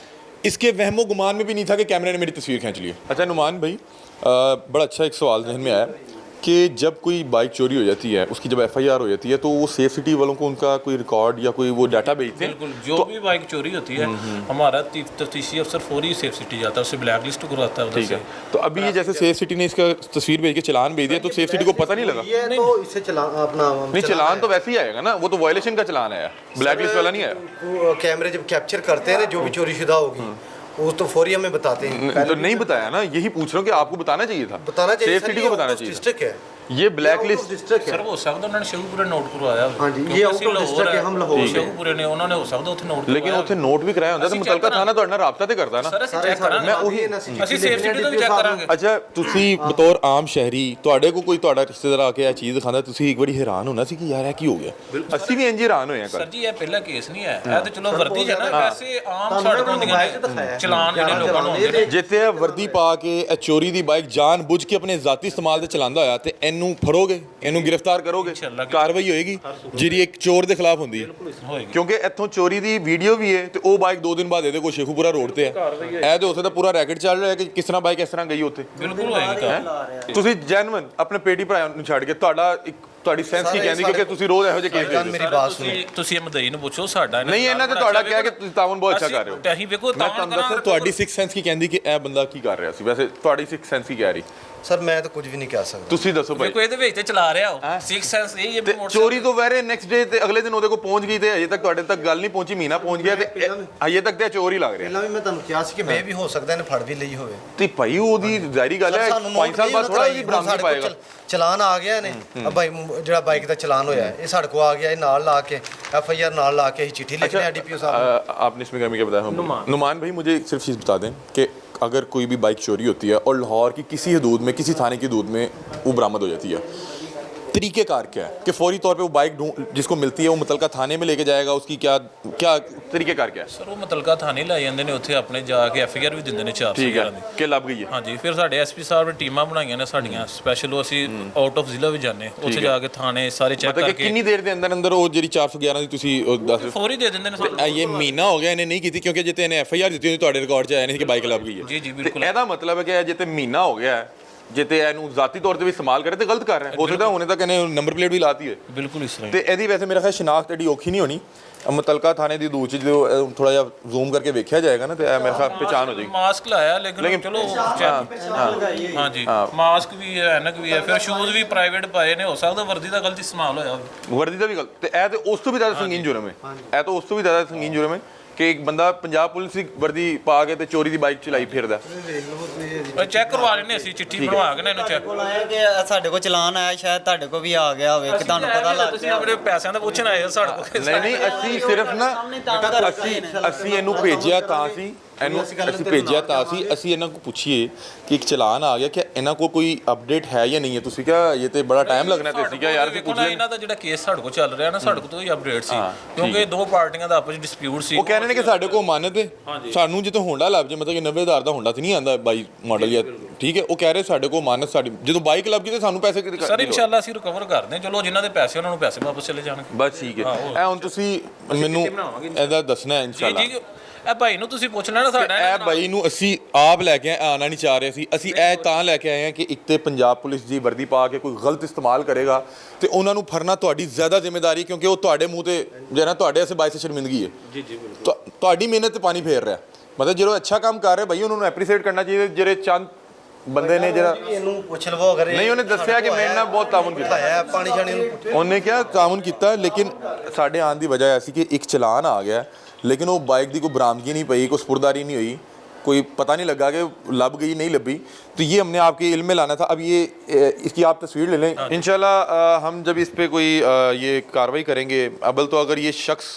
इसके वहमो गुमान में भी नहीं था कि कैमरे ने मेरी तस्वीर खींच ली। अच्छा नुमान भाई, बड़ा अच्छा एक सवाल जहन में आया कि जब कोई बाइक चोरी हो जाती है, उसकी जब FIR हो जाती है, तो वो सेफ सिटी वालों को उनका कोई रिकॉर्ड या कोई वो डाटा भेजते हैं? बिल्कुल, जो भी बाइक चोरी होती है हमारा तफ्तीशी अफसर फौरी सेफ सिटी जाता है, उसे ब्लैक लिस्ट करवाता है उधर ठीक से। है, तो अभी ये जैसे सेफ सिटी ने इसका तस्वीर भेज के चलान भेज दिया, तो सेफ सिटी को पता नहीं लगा? ये तो इससे चला अपना नहीं, चलान तो वैसे ही आएगा ना, वो तो वायलेशन का चलान आया, ब्लैक लिस्ट वाला नहीं आया। वो कैमरे जब कैप्चर करते हैं ना जो भी चोरीशुदा होगी, वो तो फौरी हमें बताते हैं। तो नहीं बताया ना, यही पूछ रहा हूँ कि आपको बताना चाहिए था, बताना चाहिए, सेफ सिटी को बताना चाहिए था। डिस्ट्रिक्ट है ये ब्लैक लिस्ट डिस्ट्रिक्ट सर है। हो सकता उन्होंने शेखपुरे नोट करवाया हाँ जी, ये आउट ऑफ डिस्ट्रिक्ट है, हम लाहौर से। शेखपुरे ने उन्होंने हो सकता उत्थे नोट लेकिन ਉੱਥੇ ਨੋਟ ਵੀ ਕਰਾਇਆ ਹੁੰਦਾ ਤਾਂ ਮੁਤਲਕਾ ਥਾਣਾ ਤੁਹਾਡੇ ਨਾਲ ਰਾਬਤਾ ਤੇ ਕਰਦਾ ਨਾ। ਸਰ ਅਸੀਂ ਚੈੱਕ ਕਰਾਂਗੇ, ਮੈਂ ਉਹੀ ਅਸੀਂ ਸੇਫ ਸਿਟੀ ਤੋਂ ਵੀ ਚੈੱਕ ਕਰਾਂਗੇ। ਅੱਛਾ, ਤੁਸੀਂ ਬਤੌਰ ਆਮ ਸ਼ਹਿਰੀ, ਤੁਹਾਡੇ ਕੋਲ ਕੋਈ ਤੁਹਾਡਾ ਰਿਸ਼ਤੇਦਾਰ ਆ ਕੇ ਇਹ ਚੀਜ਼ ਦਿਖਾਉਂਦਾ, ਤੁਸੀਂ ਇੱਕ ਵਾਰੀ ਹੈਰਾਨ ਹੋਣਾ ਸੀ ਕਿ ਯਾਰ ਇਹ ਕੀ ਹੋ ਗਿਆ? ਅਸੀਂ ਵੀ ਇੰਜ ਹੈਰਾਨ ਹੋਏ ਆ ਸਰ ਕੱਲ। ਜੀ ਇਹ ਪਹਿਲਾ ਕੇਸ ਨਹੀਂ ਹੈ, ਇਹ ਤਾਂ ਚਲੋ ਵਰਦੀ ਹੈ ਨਾ, ਵੈਸੇ ਆਮ ਸੜਕ ਹੁੰਦੀਆਂ ਨੇ ਚਲਾਨ ਜਿਹੜੇ ਲੋਕਾਂ ਨੂੰ ਹੁੰਦੇ ਨੇ। ਜਿੱਥੇ ਇਹ ਵਰਦੀ ਪਾ ਕੇ ਇਹ ਚੋਰੀ ਦੀ ਬਾਈਕ ਜਾਣ ਬੁੱਝ ਕੇ ਆਪਣੇ ਜ਼ਾਤੀ ਇਸਤੇਮਾਲ ਤੇ ਚਲਾਉਂਦਾ ਹੋਇਆ, ਤੇ ਇਹਨੂੰ ਫੜੋਗੇ, ਇਹਨੂੰ ਗ੍ਰਿਫਤਾਰ ਕਰੋਗੇ, ਕਾਰਵਾਈ ਹੋਏਗੀ ਜਿਹੜੀ ਇੱਕ ਚੋਰ ਦੇ ਖਿਲਾਫ ਹੁੰਦੀ ਹੈ। ਕਿਉਂਕਿ ਇੱਥੋਂ ਚੋਰੀ ਦੀ ਵੀਡੀਓ ਵੀ ਹੈ, ਤੇ ਉਹ ਬਾਈਕ 2 ਦਿਨ ਬਾਅਦ ਇਹਦੇ ਕੋਲ ਸ਼ੇਖੂਪੁਰਾ ਰੋਡ ਤੇ ਹੈ। ਇਹ ਤੇ ਉੱਥੇ ਦਾ ਪੂਰਾ ਰੈਕਟ ਚੱਲ ਰਿਹਾ ਕਿ ਕਿਸ ਤਰ੍ਹਾਂ ਬਾਈਕ ਇਸ ਤਰ੍ਹਾਂ ਗਈ ਉੱਥੇ। ਬਿਲਕੁਲ ਹੋਏਗੀ। ਤੁਸੀਂ ਜੈਨੂਇਨ ਆਪਣੇ ਪੇਟੀ ਭਰਾ ਨੂੰ ਛੱਡ ਕੇ ਤੁਹਾਡੀ ਸੈਂਸ ਕੀ ਕਹਿੰਦੀ, ਕਿਉਂਕਿ ਤੁਸੀਂ ਰੋਜ਼ ਇਹੋ ਜਿਹੇ ਕੇਸ ਦੇਖਦੇ ਹੋ। ਮੇਰੀ ਬਾਤ ਸੁਣੋ, ਤੁਸੀਂ ਇਹ ਮਦਈ ਨੂੰ ਪੁੱਛੋ, ਸਾਡਾ ਨਹੀਂ, ਇਹਨਾਂ ਤੇ ਤੁਹਾਡਾ ਕਿਹਾ ਕਿ ਤੁਸੀਂ ਤਾਵਨ ਬਹੁਤ ਅੱਛਾ ਕਰ ਰਹੇ ਹੋ। ਤੇ ਅਸੀਂ ਵੇਖੋ ਮੈਂ ਤੁਹਾਨੂੰ ਦੱਸਿਆ ਤੁਹਾਡੀ ਸਿਕਸ ਸੈਂਸ ਕੀ ਕਹਿੰਦੀ ਕਿ ਇਹ ਬੰਦਾ ਕੀ ਕਰ ਰਿਹਾ ਸੀ। ਵੈਸੇ ਤੁਹਾਡੀ ਸਿਕਸ ਸੈਂਸ ਕੀ ਕਹਿ ਰਹੀ? ਸਰ ਮੈਂ ਤਾਂ ਕੁਝ ਵੀ ਨਹੀਂ ਕਹਿ ਸਕਦਾ। ਤੁਸੀਂ ਦੱਸੋ ਭਾਈ। ਵੇਖੋ ਇਹਦੇ ਵਿੱਚ ਤੇ ਚਲਾ ਰਿਹਾ ਉਹ ਸਿਕਸ ਸੈਂਸ ਇਹ ਤੇ ਚੋਰੀ ਤੋਂ ਵੈਰੇ ਨੈਕਸਟ ਡੇ ਤੇ ਅਗਲੇ ਦਿਨ ਉਹਦੇ ਕੋਲ ਪਹੁੰਚ ਗਈ, ਤੇ ਅਜੇ ਤੱਕ ਤੁਹਾਡੇ ਤੱਕ ਗੱਲ ਨਹੀਂ ਪਹੁੰਚੀ, ਮਹੀਨਾ ਪਹੁੰਚ ਗਿਆ, ਤੇ ਅਜੇ ਤੱਕ ਤੇ ਚੋਰ ਹੀ ਲੱਗ ਰਿਹਾ। ਪਹਿਲਾਂ ਵੀ ਮੈਂ ਤੁਹਾਨੂੰ ਕਿਹਾ ਸੀ ਕਿ ਮੈਂ ਵੀ ਹੋ ਸਕਦਾ ਇਹਨੇ ਫੜ ਵੀ ਲਈ ਹੋਵੇ। ਤੇ ਭਾਈ ਉਹਦੀ ਜ਼ਾਹਿਰੀ ਗੱਲ ਹੈ 5 ਸਾਲ ਬਾਅਦ ਥੋੜਾ ਜਿਹੀ ਬਰਾਮਦੀ ਪਾਏਗਾ। ਚਲਾਨ ਆ ਗਿਆ ਨੇ, ਬਾਈ ਜਿਹੜਾ ਬਾਈਕ ਦਾ ਚਲਾਨ ਹੋਇਆ ਇਹ ਸਾਡੇ ਕੋ ਆ ਗਿਆ, ਇਹ ਨਾਲ ਲਾ के FIR ਨਾਲ ला के चिट्ठी लिखने हैं DPO साहब। आपने इसमें क्या बताया हम नुमान भाई, मुझे सिर्फ चीज़ बता दें कि अगर कोई भी बाइक चोरी होती है और लाहौर की किसी हदूद में, किसी थाने की हदूद में वो बरामद हो जाती है, तरीक़ेकार क्या है कि फौरी तौर पे वो बाइक जिसको मिलती है वो मुतलका थाने में लेके जाएगा, उसकी क्या तरीक़ेकार क्या है? ਸਰ ਉਹ ਮੁਤਲਕਾ ਥਾਣੇ ਲੈ ਜਾਂਦੇ ਨੇ, ਉੱਥੇ ਆਪਣੇ ਜਾ ਕੇ FIR ਵੀ ਦਿੰਦੇ ਨੇ 4 ठीक है कि लब गई है। ਹਾਂਜੀ। ਫਿਰ ਸਾਡੇ SP ਸਾਹਿਬ ਨੇ ਟੀਮਾਂ ਬਣਾਈਆਂ ਨੇ ਸਾਡੀਆਂ ਸਪੈਸ਼ਲ, ਉਹ ਅਸੀਂ ਆਊਟ ਆਫ ਜ਼ਿਲ੍ਹਾ ਵੀ ਜਾਂਦੇ, ਉੱਥੇ ਜਾ ਕੇ ਥਾਣੇ ਸਾਰੇ ਚੈੱਕ मतलब कि ਕਰਕੇ कितनी देर के अंदर अंदर वो ਜਿਹੜੀ 411 ਦੀ ਤੁਸੀਂ ਦੱਸ ਫੌਰੀ ਦੇ ਦਿੰਦੇ ਨੇ ਸਾਨੂੰ। ਇਹ ਮਹੀਨਾ ਹੋ ਗਿਆ ਇਹਨੇ ਨਹੀਂ ਕੀਤੀ, ਕਿਉਂਕਿ ਜਿੱਤੇ ਇਹਨੇ FIR ਦਿੱਤੀ ਹੁੰਦੀ ਤੁਹਾਡੇ ਰਿਕਾਰਡ 'ਚ ਆਇਆ ਨਹੀਂ ਕਿ ਬਾਈਕ ਲੱਭ ਗਈ ਹੈ। ਜੀ ਜੀ ਬਿਲਕੁਲ। ਇਹਦਾ ਮਤਲਬ ਹੈ ਕਿ ਜਿੱਤੇ ਮਹੀਨਾ ਹੋ ਗਿਆ ਹੈ, ਜਿੱਤੇ ਇਹਨੂੰ ਜ਼ਾਤੀ ਤੌਰ ਤੇ ਵੀ ਇਸਤੇਮਾਲ ਕਰੇ ਤੇ ਗਲਤ ਕਰ ਰਿਹਾ। ਹੋ ਸਕਦਾ ਹੁਣੇ ਤੱਕ ਇਹਨੇ ਨੰਬਰ ਪਲੇਟ ਵੀ ਲਾਤੀ ਹੈ। ਬਿਲਕੁਲ ਇਸ ਤਰ੍ਹਾਂ ਤੇ ਇਹਦੀ ਵੈਸੇ ਮੇਰਾ ਖਿਆਲ ਸ਼ਨਾਖਤ ਐਡੀ ਔਖੀ ਨਹੀਂ ਹੋਣੀ। ਮੁਤਲਕਾ ਥਾਣੇ ਦੀ ਦੂਰ 'ਚ ਜਦੋਂ ਥੋੜਾ ਜਿਹਾ ਜ਼ੂਮ ਕਰਕੇ ਵੇਖਿਆ ਜਾਏਗਾ ਨਾ, ਤੇ ਇਹ ਮੇਰੇ ਖਿਆਲ ਪਛਾਣ ਹੋ ਜਾਏਗੀ। ਮਾਸਕ ਲਾਇਆ ਲੇਕਿਨ ਚਲੋ ਹਾਂਜੀ ਮਾਸਕ ਵੀ ਹੈ, ਐਨਕ ਵੀ ਹੈ, ਫਿਰ ਸ਼ੂਜ਼ ਵੀ ਪ੍ਰਾਈਵੇਟ ਪਾਏ ਨੇ, ਹੋ ਸਕਦਾ ਵਰਦੀ ਦਾ ਗਲਤ ਇਸਤੇਮਾਲ ਹੋਇਆ ਹੋਵੇ। ਵਰਦੀ ਦਾ ਵੀ ਗਲਤ, ਤੇ ਇਹ ਤੇ ਉਸ ਤੋਂ ਵੀ ਜ਼ਿਆਦਾ ਸੰਗੀਨ ਜੁਰਮ ਹੈ। ਇਹ ਤਾਂ ਉਸ ਤੋਂ ਵੀ ਜ਼ਿਆਦਾ ਸੰਗੀਨ ਜੁਰਮ ਹੈ ਕਿ ਇੱਕ ਬੰਦਾ ਪੰਜਾਬ ਪੁਲਿਸ ਦੀ ਵਰਦੀ ਪਾ ਕੇ ਤੇ ਚੋਰੀ ਦੀ ਬਾਈਕ ਚਲਾਈ ਫਿਰਦਾ। ਚੈੱਕ ਕਰਵਾ ਲੈਣੇ ਅਸੀਂ, ਚਿੱਠੀ ਬਣਵਾ ਕੇ ਨਾ ਇਹਨੂੰ ਚੈੱਕ। ਆਇਆ ਕਿ ਸਾਡੇ ਕੋਲ ਚਲਾਨ ਆਇਆ, ਸ਼ਾਇਦ ਤੁਹਾਡੇ ਕੋਲ ਵੀ ਆ ਗਿਆ ਹੋਵੇ ਕਿ ਤੁਹਾਨੂੰ ਪਤਾ ਲੱਗ ਤੁਸੀਂ ਆਪਣੇ ਪੈਸਿਆਂ ਦਾ ਪੁੱਛਣ ਆਏ ਹੋ ਸਾਡੇ ਕੋਲ। ਨਹੀਂ ਅਸੀਂ ਸਿਰਫ ਨਾ ਅਸੀਂ ਇਹਨੂੰ ਭੇਜਿਆ ਤਾਂ ਸੀ, ਇਹਨੂੰ ਅਸੀਂ ਭੇਜਿਆ ਤਾਂ ਅਸੀਂ ਇਹਨਾਂ ਕੋਲ ਪੁੱਛੀਏ ਕਿ ਇੱਕ ਚਲਾਨ ਆ ਗਿਆ ਕਿ ਇਹਨਾਂ ਕੋਲ ਕੋਈ ਅਪਡੇਟ ਹੈ ਜਾਂ ਨਹੀਂ ਹੈ। ਤੁਸੀਂ ਕਿਹਾ ਇਹ ਤੇ ਬੜਾ ਟਾਈਮ ਲੱਗਣਾ, ਤੇ ਅਸੀਂ ਕਿਹਾ ਯਾਰ ਅਸੀਂ ਪੁੱਛ ਲੈਂਦੇ। ਇਹਨਾਂ ਦਾ ਜਿਹੜਾ ਕੇਸ ਸਾਡੇ ਕੋਲ ਚੱਲ ਰਿਹਾ ਨਾ, ਸਾਡੇ ਕੋਲ ਤੋਂ ਹੀ ਅਪਡੇਟ ਸੀ, ਕਿਉਂਕਿ ਦੋ ਪਾਰਟੀਆਂ ਦਾ ਆਪਸ ਵਿੱਚ ਡਿਸਪਿਊਟ ਸੀ। ਉਹ ਕਹਿ ਰਹੇ ਨੇ ਕਿ ਸਾਡੇ ਕੋਲ ਮਾਨਤ ਹੈ, ਸਾਨੂੰ ਜਿੱਥੇ ਹੋਂਡਾ ਲੱਭ ਜੇ, ਮਤਲਬ ਕਿ 90,000 ਦਾ ਹੋਂਡਾ ਤੇ ਨਹੀਂ ਆਂਦਾ 22 ਮਾਡਲ ਜਾਂ, ਠੀਕ ਹੈ। ਉਹ ਕਹਿ ਰਹੇ ਸਾਡੇ ਕੋਲ ਮਾਨਤ, ਸਾਡੀ ਜਦੋਂ ਬਾਈਕ ਲੱਭ ਗਈ ਤੇ ਸਾਨੂੰ ਪੈਸੇ ਕਿਤੇ ਸਰ ਇਨਸ਼ਾਅੱਲਾ ਅਸੀਂ ਰਿਕਵਰ ਕਰਦੇ ਹਾਂ। ਚਲੋ ਜਿਨ੍ਹਾਂ ਦੇ ਪੈਸੇ ਉਹਨਾਂ ਨੂੰ ਪੈਸੇ ਵਾਪਸ ਚਲੇ ਜਾਣਗੇ। ਬਸ ਠੀਕ ਹੈ। ਇਹ ਹੁਣ ਤੁਸੀਂ ਮੈਨੂੰ ਇਹਦਾ ਦੱਸਣਾ ਹੈ ਇਨਸ਼ਾਅੱਲਾ। ਜੀ ਇਹ ਭਾਈ ਨੂੰ ਤੁਸੀਂ ਪੁੱਛਣਾ ਨਾ ਸਾਡਾ। ਇਹ ਬਾਈ ਨੂੰ ਅਸੀਂ ਆਪ ਲੈ ਕੇ ਆਣਾ ਨਹੀਂ ਚਾਹ ਰਹੇ ਸੀ। ਅਸੀਂ ਇਹ ਤਾਂ ਲੈ ਕੇ ਆਏ ਹਾਂ ਕਿ ਇੱਕ ਤੇ ਪੰਜਾਬ ਪੁਲਿਸ ਦੀ ਵਰਦੀ ਪਾ ਕੇ ਕੋਈ ਗਲਤ ਇਸਤੇਮਾਲ ਕਰੇਗਾ ਤੇ ਉਹਨਾਂ ਨੂੰ ਫੜਨਾ ਤੁਹਾਡੀ ਜ਼ਿਆਦਾ ਜ਼ਿੰਮੇਵਾਰੀ, ਕਿਉਂਕਿ ਉਹ ਤੁਹਾਡੇ ਮੂੰਹ ਤੇ ਜਿਹੜਾ ਤੁਹਾਡੇ ਅਸੇ ਬਾਇਸ ਸ਼ਰਮਿੰਦਗੀ ਹੈ। ਜੀ ਜੀ ਬਿਲਕੁਲ। ਤੁਹਾਡੀ ਮਿਹਨਤ ਤੇ ਪਾਣੀ ਫੇਰ ਰਿਹਾ। ਮਤਲਬ ਜਿਹੜਾ ਅੱਛਾ ਕੰਮ ਕਰ ਰਿਹਾ ਭਾਈ, ਉਹਨਾਂ ਨੂੰ ਐਪਰੀਸ਼ੀਏਟ ਕਰਨਾ ਚਾਹੀਦਾ। ਜਿਹੜੇ ਚੰਦ ਬੰਦੇ ਨੇ ਜਿਹੜਾ ਇਹਨੂੰ ਪੁੱਛ ਲਵੋ ਅਗਰ ਨਹੀਂ ਉਹਨੇ ਦੱਸਿਆ ਕਿ ਮੇਰੇ ਨਾਲ ਬਹੁਤ ਤਾਮੁਨ ਕੀਤਾ ਹੈ ਪਾਣੀ ਛਾਣੀ ਨੂੰ ਉਹਨੇ ਕਿਹਾ ਤਾਮੁਨ ਕੀਤਾ ਲੇਕਿਨ ਸਾਡੇ ਆਉਣ ਦੀ ਵਜ੍ਹਾ ਐਸੀ ਕਿ ਇੱਕ ਚਲਾਨ ਆ ਗਿਆ ਲੇਕਿन वो बाइक की कोई बरामदगी नहीं पई कोई सपुर्दारी नहीं हुई कोई पता नहीं लगा कि लब गई नहीं लभी तो ये हमने आपके इल्म में लाना था अब ये इसकी आप तस्वीर ले लें इंशाल्लाह हम जब इस पे कोई ये कार्रवाई करेंगे अव्वल तो अगर ये शख्स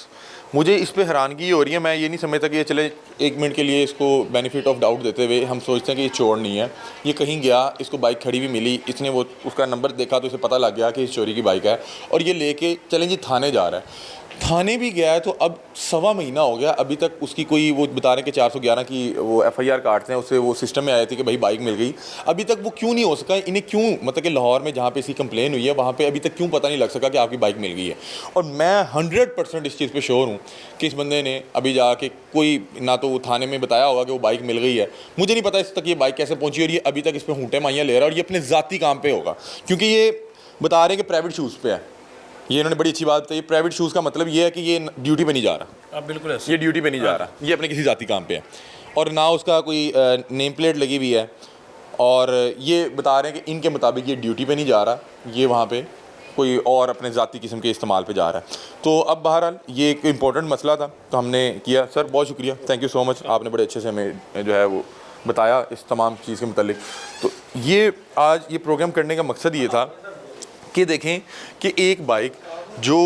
मुझे इस पे हैरानगी हो रही है मैं ये नहीं समझता कि ये चले 1 मिनट के लिए इसको बेनिफिट ऑफ डाउट देते हुए हम सोचते हैं कि ये चोर नहीं है ये कहीं गया इसको बाइक खड़ी हुई मिली इसने वो उसका नंबर देखा तो इसे पता लग गया कि इस चोरी की बाइक है और ये लेके चलें जी थाने जा रहा है थाने भी गया है तो अब 1.25 महीना हो गया अभी तक उसकी कोई वो बता रहे हैं कि 411 की वो FIR काटते हैं उससे वो सिस्टम में आए थे कि भाई बाइक मिल गई अभी तक वो क्यों नहीं हो सका इन्हें क्यों मतलब कि लाहौर में जहाँ पे इसकी कंप्लेन हुई है वहाँ पे अभी तक क्यों पता नहीं लग सका कि आपकी बाइक मिल गई है और मैं 100% इस चीज़ पे श्योर हूँ कि इस बंदे ने अभी जाके कोई ना तो वो थाने में बताया होगा कि वो बाइक मिल गई है मुझे नहीं पता इस तक ये बाइक कैसे पहुँची और ये अभी तक इस पर हूंटे माइयाँ ले रहा है और ये अपने ज़ाती काम पे होगा क्योंकि ये बता रहे हैं कि प्राइवेट शूज़ पे है ये इन्होंने बड़ी अच्छी बात बताई प्राइवेट शूज़ का मतलब ये है कि ये ड्यूटी पे नहीं जा रहा अब बिल्कुल ऐसे ये ड्यूटी पे नहीं जा रहा ये अपने किसी ज़ाती काम पे है और ना उसका कोई नेम प्लेट लगी हुई है और ये बता रहे हैं कि इनके मुताबिक ये ड्यूटी पे नहीं जा रहा ये वहाँ पे कोई और अपने ज़ाती किस्म के इस्तेमाल पे जा रहा है तो अब बहरहाल ये एक इम्पोर्टेंट मसला था तो हमने किया सर बहुत शुक्रिया थैंक यू सो मच आपने बड़े अच्छे से हमें जो है वो बताया इस तमाम चीज़ के मतलब तो ये आज ये प्रोग्राम करने का मकसद ये था कि देखें कि एक बाइक जो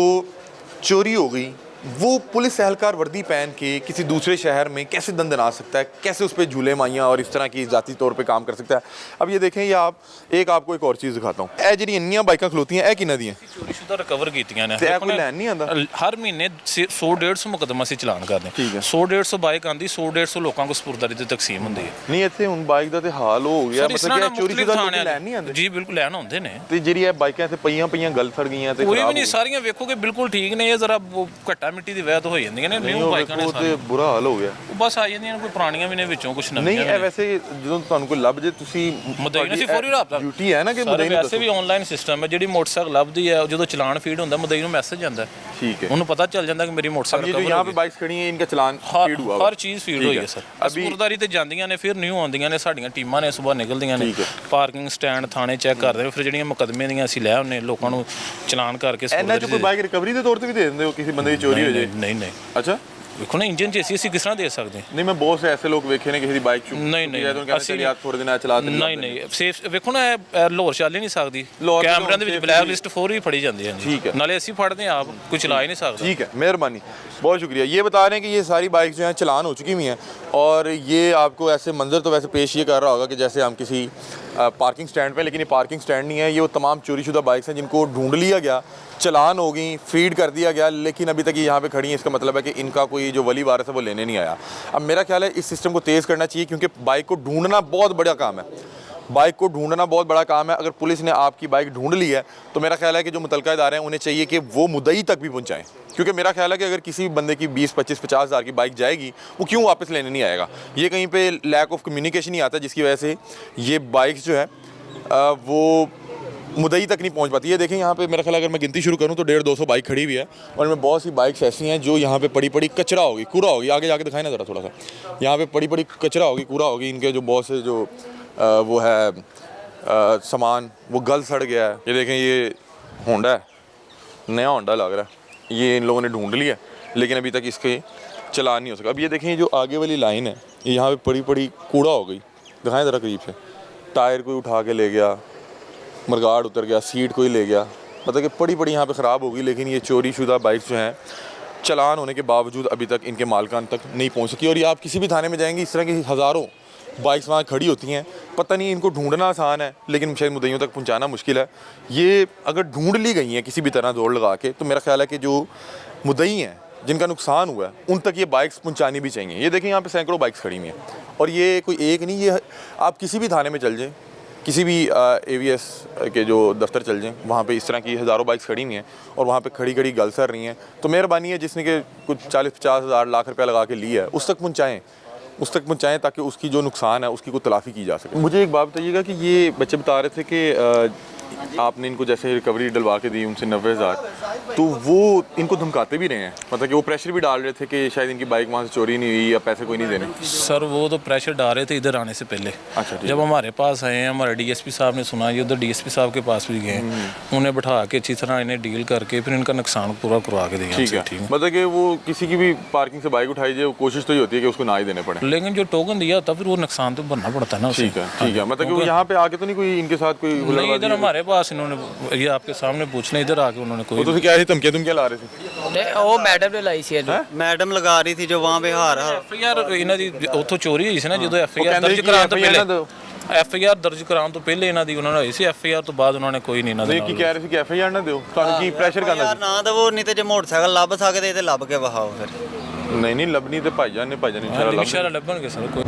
चोरी हो गई वो पुलिस एहलकार वर्दी पहन के किसी दूसरे शहर में कैसे दंदना सकता है कैसे उस पर झूले माइयाँ और इस तरह की ज़ाती तौर पे काम कर सकता है अब ये देखें ये आप आपको एक और चीज़ दिखाता हूँ ए जी इन्नियां बाइकां खलोती हैं किन्ना दी चोरीशुदा रिकवर कीतियां ने ते कोई लैन नहीं आंदा हर महीने 100-150 ਮੁਕੱਦਮਾ ਅਸੀਂ ਚਲਾਨ ਕਰਦੇ ਠੀਕ ਹੈ। 100-150 ਬਾਈਕ ਆਂਦੀ 100-150 ਲੋਕਾਂ ਕੋਲ ਸਪੁਰਦਾਰੀ ਤੇ ਤਕਸੀਮ ਹੁੰਦੀ ਹੈ ਨਹੀਂ ਇੱਥੇ ਹੁਣ ਬਾਈਕ ਦਾ ਤੇ ਹਾਲ ਹੋ ਗਿਆ ਮਤਲਬ ਕਿ ਚੋਰੀ ਸ਼ੁਦਾ ਲੋਕ ਲੈਣ ਨਹੀਂ ਆਂਦੇ ਜੀ ਬਿਲਕੁਲ ਲੈਣ ਆਉਂਦੇ ਨੇ ਤੇ ਜਿਹੜੀ ਇਹ ਬਾਈਕਾਂ ਇੱਥੇ ਪਈਆਂ ਗਲ ਫੜ ਗਈਆਂ ਤੇ ਕੋਈ ਵੀ ਨਹੀਂ ਸਾਰੀਆਂ ਵੇਖੋਗੇ ਬਿਲਕੁਲ ਠੀਕ ਨੇ ਇਹ ਜ਼ਰਾ ਘੱਟਾ ਮਿੱਟੀ ਦੀ ਵਜ੍ਹਾ ਤੋਂ ਹੋ ਜਾਂਦੀਆਂ ਨੇ ਨਿਊ ਬਾਈਕਾਂ ਨੇ ਤੇ ਬੁਰਾ ਹਾਲ ਹੋ ਗਿਆ ਉਹ ਬਸ ਆ ਜਾਂਦੀਆਂ ਨੇ ਕੋਈ ਪੁਰਾਣੀਆਂ ਵੀ ਨੇ ਵਿੱਚੋਂ ਕੁਝ ਨਹੀਂ ਨਵੀਆਂ ਇਹ ਵੈਸੇ ਜਦੋਂ ਤੁਹਾਨੂੰ ਕੋਈ ਲੱਭ ਜੇ ਤੁਸੀਂ ਮਦਈਨ ਅਸੀਂ ਫੌਰੀ ਰਾਬਤਾ ਡਿਊਟੀ ਹੈ ਨਾ ਕਿ ਸਾਰੇ ਮਦਈਨ ਵੈਸੇ ਵੀ ਆਨਲਾਈਨ ਸਿਸਟਮ ਹੈ ਜਿਹੜੀ ਮੋਟਰਸਾਈਕਲ ਲੱਭਦੀ ਹੈ ਜਦੋਂ ਚਲਾਨ ਫੀਡ ਹੁੰਦਾ ਮਦਈਨ ਨੂੰ ਮੈਸੇਜ ਜਾਂਦਾ ठीक है ਉਹਨੂੰ ਪਤਾ ਚੱਲ ਜਾਂਦਾ ਕਿ ਮੇਰੀ ਮੋਟਰਸਾਈਕਲ अब ये जो यहाँ पे बाइक्स खड़ी हैं इनका चलान फीड हुआ ਹਰ ਚੀਜ਼ ਫੀਡ ਹੋਈ ਹੈ ਸਰ ਸਪੁਰਦਾਰੀ ਤੇ ਜਾਂਦੀਆਂ ਨੇ ਫਿਰ ਨਿਊ ਆਉਂਦੀਆਂ ਨੇ ਸਾਡੀਆਂ ਟੀਮਾਂ ਨੇ ਸਵੇਰ ਨਿਕਲਦੀਆਂ ਨੇ ਪਾਰਕਿੰਗ ਸਟੈਂਡ ਥਾਣੇ ਚੈੱਕ ਕਰਦੇ ਨੇ ਫਿਰ ਜਿਹੜੀਆਂ ਮੁਕੱਦਮੇ ਦੀਆਂ ਅਸੀਂ ਲੈ ਆਉਂਦੇ ਲੋਕਾਂ ਨੂੰ ਚਲਾਨ ਕਰਕੇ ਇਹਨਾਂ 'ਚ ਕੋਈ ਬਾਈਕ ਰਿਕਵਰੀ ਦੇ ਤੌਰ ਤੇ ਵੀ ਦੇ ਦਿੰਦੇ ਹੋ ਕਿਸੇ ਬੰਦੇ ਦੀ ਚੋਰੀ ਹੋ ਜਾਏ ਨਹੀਂ ਅੱਛਾ ਵੇਖੋ ਨਾ ਇੰਜਨ 'ਚ ਅਸੀਂ ਕਿਸ ਤਰ੍ਹਾਂ ਦੇ ਸਕਦੇ ਨਹੀਂ ਮੈਂ ਬਹੁਤ ਸੇ ਐਸੇ ਲੋਕ ਵੇਖੇ ਨੇ ਕਿਸੇ ਦੀ ਬਾਈਕ ਚੁੱਕ ਨਹੀਂ ਅਸੀਂ ਯਾਰ ਥੋੜੇ ਦਿਨ ਚਲਾ ਤੇ ਨਹੀਂ ਸੇਫ ਵੇਖੋ ਨਾ ਲਾਹੌਰ ਚੱਲ ਹੀ ਨਹੀਂ ਸਕਦੀ ਕੈਮਰਿਆਂ ਦੇ ਵਿੱਚ ਬਲੈਕ ਲਿਸਟ 4 ਵੀ ਫੜੀ ਜਾਂਦੀ ਹੈ ਠੀਕ ਹੈ ਨਾਲੇ ਅਸੀਂ ਫੜਦੇ ਹਾਂ ਆਪ ਕੋਈ ਚਲਾ ਹੀ ਨਹੀਂ ਸਕਦਾ ठीक है मेहरबानी बहुत शुक्रिया ये बता रहे हैं कि ये सारी बाइक जो हैं चलान हो चुकी हुई हैं और ये आपको ऐसे मंजर तो वैसे पेश ये कर रहा होगा कि जैसे हम किसी पार्किंग स्टैंड पे लेकिन ये पार्किंग स्टैंड नहीं है ये वो तमाम चोरीशुदा बाइक्स हैं जिनको ढूंढ लिया गया चलान हो गई फीड कर दिया गया लेकिन अभी तक ये यहाँ पे खड़ी हैं इसका मतलब है कि इनका कोई जो वली वारिस है वो लेने नहीं आया अब मेरा ख्याल है इस सिस्टम को तेज़ करना चाहिए क्योंकि बाइक को ढूंढना बहुत बड़ा काम है बाइक को ढूंढना बहुत बड़ा काम है अगर पुलिस ने आपकी बाइक ढूंढ ली है तो मेरा ख्याल है कि जो मुतलका इदारे हैं उन्हें चाहिए कि वो मुद्दई तक भी पहुंचाएं क्योंकि मेरा ख्याल है कि अगर किसी भी बंदे की 20-25-50 हज़ार की बाइक जाएगी वो क्यों वापस लेने नहीं आएगा ये कहीं पे लैक ऑफ कम्युनिकेशन ही आता है जिसकी वजह से ये बाइक्स जो है वो मुद्दई तक नहीं पहुंच पाती है देखें यहाँ पे मेरा ख्याल अगर मैं गिनती शुरू करूँ तो 150-200 बाइक खड़ी हुई है और इनमें बहुत सी बाइक्स ऐसी हैं जो यहाँ पे पड़ी पड़ी कचरा होगी कूड़ा होगी आगे जाके दिखाए ना ज़रा थोड़ा सा यहाँ पे पड़ी पड़ी कचरा होगी कूड़ा होगी इनके जो बहुत से जो वो है सामान वो गल सड़ गया है ये देखें ये होंडा है नया होंडा लग रहा है ये इन लोगों ने ढूंढ लिया लेकिन अभी तक इसके चलान नहीं हो सका अब ये देखें जो आगे वाली लाइन है ये यहाँ पे पड़ी पड़ी कूड़ा हो गई दिखाएं ज़रा करीब से टायर कोई उठा के ले गया मरगाड़ उतर गया सीट कोई ले गया मतलब कि पड़ी पड़ी यहाँ पे ख़राब होगी लेकिन ये चोरी शुदा बाइक्स जो हैं चलान होने के बावजूद अभी तक इनके मालकान तक नहीं पहुँच सकी और ये आप किसी भी थाने में जाएंगे इस तरह की हज़ारों बाइक्स वहाँ खड़ी होती हैं पता नहीं इनको ढूंढना आसान है लेकिन शायद मुद्दइयों तक पहुँचाना मुश्किल है ये अगर ढूंढ ली गई हैं किसी भी तरह दौड़ लगा के तो मेरा ख्याल है कि जो मुद्दई हैं जिनका नुकसान हुआ है उन तक ये बाइक्स पहुँचानी भी चाहिए ये देखें यहाँ पे सैकड़ों बाइक्स खड़ी हुई हैं और ये कोई एक नहीं ये आप किसी भी थाने में चल जाएँ किसी भी AVS के जो दफ्तर चल जाएँ वहाँ पे इस तरह की हज़ारों बाइक्स खड़ी हुई हैं और वहाँ पे खड़ी खड़ी गल सर रही हैं तो मेहरबानी है जिसने कि कुछ 40-50 हज़ार लाख रुपया लगा के लिया है उस तक पहुँचाएँ ताकि उसकी जो नुकसान है उसकी कोई तलाफ़ी की जा सके मुझे एक बात बताइएगा कि ये बच्चे बता रहे थे कि आपने इनको जैसे रिकवरी डलवा के दी उनसे 90,000, तो वो इनको धमकाते भी रहे हैं, मतलब कि वो प्रेशर भी डाल रहे थे कि शायद इनकी बाइक वहाँ से चोरी नहीं हुई या पैसे कोई नहीं देने? सर वो तो प्रेशर डाल रहे थे इधर आने से पहले। अच्छा, ठीक जब हमारे पास आए हैं, हमारे डीएसपी साहब ने सुना, ये उधर डीएसपी साहब के पास भी गए, उन्हें बैठा के अच्छी तरह इन्हें डील करके फिर इनका नुकसान पूरा करवा के देंगे। ठीक है, मतलब कि वो किसी की भी पार्किंग से बाइक उठाई जाए, कोशिश तो ये होती है कि उसको ना ही देने पड़े, लेकिन जो टोकन दिया होता फिर वो नुकसान तो भरना पड़ता है ना उसे। ठीक है, ठीक है, मतलब कि वो यहाँ पे आके तो नहीं कोई इनके साथ कोई नहीं, हुलड़बाजी? इधर हमारे पास इन्होंने, ये आपके सामने पूछ लें, इधर आके उन्होंने वो कोई तो क्या है, धमकियाँ तुम क्या ला रहे थे? वो मैडम ने लाई सी मैडम लगा रही थी जो वहाँ पे हार FIR ਇਹਨਾਂ ਦੀ ਉੱਥੋਂ ਚੋਰੀ ਹੋਈ ਸੀ ਨਾ, ਜਦੋਂ FIR ਕਹਿੰਦੇ ਦਰਜ ਕਿ ਕਰਾਉਣ ਤੋਂ FIR ਨਾ ਪਹਿਲੇ, ਦਿਓ। FIR ਦਰਜ ਕਰਾਉਣ ਤੋਂ ਪਹਿਲੇ ਇਹਨਾਂ ਦੀ ਉਹਨਾਂ ਨੇ ਹੋਈ ਸੀ, FIR ਤੋਂ ਬਾਅਦ ਉਹਨਾਂ ਨੇ ਕੋਈ ਨਹੀਂ ਇਹਨਾਂ ਦੇ ਨਹੀਂ, ਕੀ ਕਹਿ ਰਹੇ ਸੀ ਕਿ FIR ਨਾ ਦਿਓ, ਤੁਹਾਨੂੰ ਕੀ ਪ੍ਰੈਸ਼ਰ ਕਰਨਾ ਯਾਰ ਨਾ ਦਵੋ, ਨਹੀਂ ਤੇ ਜੇ ਮੋਟਰਸਾਈਕਲ ਲੱਭ ਸਕਦੇ ਤੇ ਲੱਭ ਕੇ ਵਹਾਓ ਫਿਰ। ਸੀ? ਨਹੀਂ ਲੱਭਣੀ ਤੇ ਭਾਈਜਾਨ ਨੇ ਇਨਸ਼ਾਅੱਲਾ ਇਨਸ਼ਾਅੱਲਾ ਲੱਭਣਗੇ ਸਰ ਕੋਈ।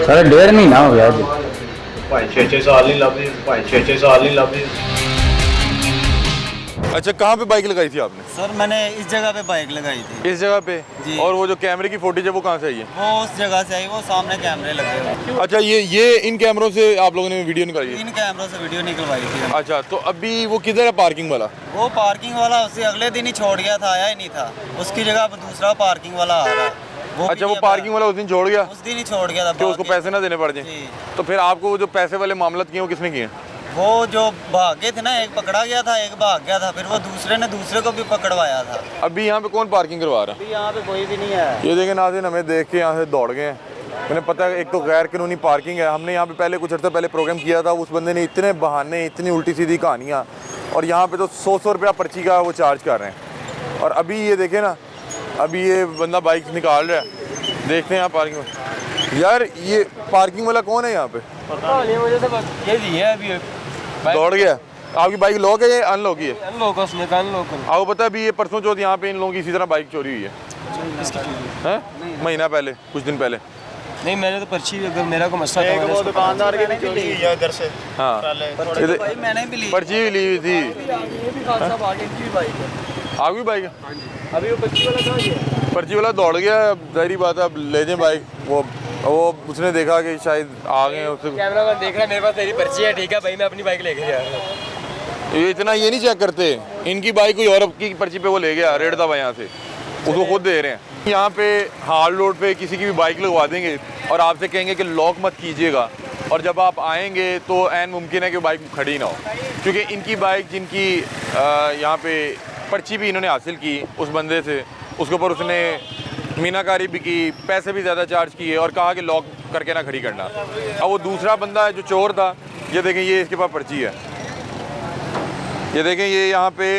सर 1.5 महीना हो गया जी। ਭਾਈ 6-6 ਸਾਲ ਨਹੀਂ ਲੱਭਦੀ, ਭਾਈ 6-6 ਸਾਲ नहीं ਲੱਭਦੀ। अच्छा, कहाँ पे बाइक लगाई थी आपने? सर मैंने इस जगह पे बाइक लगाई थी। इस जगह पे? जी। और वो जो कैमरे की फुटेज है वो कहाँ से आई है? वो उस जगह से आई, वो सामने कैमरे लगे हुए। अच्छा, ये इन कैमरों से आप लोगों ने वीडियो निकाली है? इन कैमरों से वीडियो निकलवाई थी। अच्छा, तो अभी वो किधर है पार्किंग वाला? वो पार्किंग वाला उसे अगले दिन ही छोड़ गया था, आया ही नहीं था। उसकी जगह अब दूसरा पार्किंग वाला आ रहा है। वो अच्छा, वो पार्किंग वाला उस दिन छोड़ गया उस दिन ही छोड़ गया था कि उसको पैसे ना देने पड़ जाए? जी। तो फिर आपको वो जो पैसे वाले मामला किए वो किसने किए? वो जो भाग गए थे ना, एक पकड़ा गया था, एक भाग गया था, फिर वो दूसरे ने दूसरे को भी पकड़वाया था। अभी यहाँ पे कौन पार्किंग करवा रहा है? अभी यहाँ पे कोई भी नहीं है। ये देखें नाज़रीन, हमें देख के यहाँ से दौड़ गए हैं। मैंने पता है एक तो गैर कानूनी पार्किंग है। हमने यहाँ पे पहले कुछ अर्सा पहले प्रोग्राम किया था, उस बंदे ने इतने बहाने, इतनी उल्टी सीधी कहानियाँ, और यहाँ पे तो 100 रुपया पर्ची का वो चार्ज कर रहे हैं। और अभी ये देखें ना, अभी ये बंदा बाइक निकाल रहा है, देखते हैं यहाँ पार्किंग में। यार ये पार्किंग वाला कौन है यहाँ पे? ये दिया है अभी दौड़ गया। आपकी बाइक लॉक है या अनलॉक ही है? अनलॉक है, उसने कहा अनलॉक। आपको पता है अभी ये परसों चौथ यहाँ पे इन लोगों की इसी तरह बाइक चोरी हुई है, हैं? महीना पहले, कुछ दिन पहले। नहीं, मैंने तो पर्ची, अगर मेरा को मसला था, मैंने दुकानदार की भी चोरी हुई है इधर से। हाँ, भाई मैंने भी ली। पर्ची भी ली हुई थी। आपकी बाइक है? अभी वो पर्ची वाला कहाँ गया? पर्ची वाला दौड़ गया, जाहिर बात है, अब ले जाए बाइक। वो उसने देखा कि शायद आ गए उससे। कैमरा मैन देख रहा है, मेरे पास तेरी पर्ची है, ठीक है भाई, मैं अपनी बाइक लेके जा रहा हूँ। ये इतना ये नहीं चेक करते, इनकी बाइक कोई और की पर्ची पे वो ले गया, रेड था यहाँ से, उसको खुद दे रहे हैं। यहाँ पे हाल रोड पे किसी की भी बाइक लगवा देंगे और आपसे कहेंगे कि लॉक मत कीजिएगा, और जब आप आएंगे तो ऐन मुमकिन है कि बाइक खड़ी ना हो, क्योंकि इनकी बाइक जिनकी यहाँ पे पर्ची भी इन्होंने हासिल की उस बंदे से, उसके ऊपर उसने मीनाकारी भी की, पैसे भी ज़्यादा चार्ज किए और कहा कि लॉक करके ना खड़ी करना। अब वो दूसरा बंदा है जो चोर था, ये देखें, ये इसके पास पर्ची है, ये देखें, ये यहाँ पे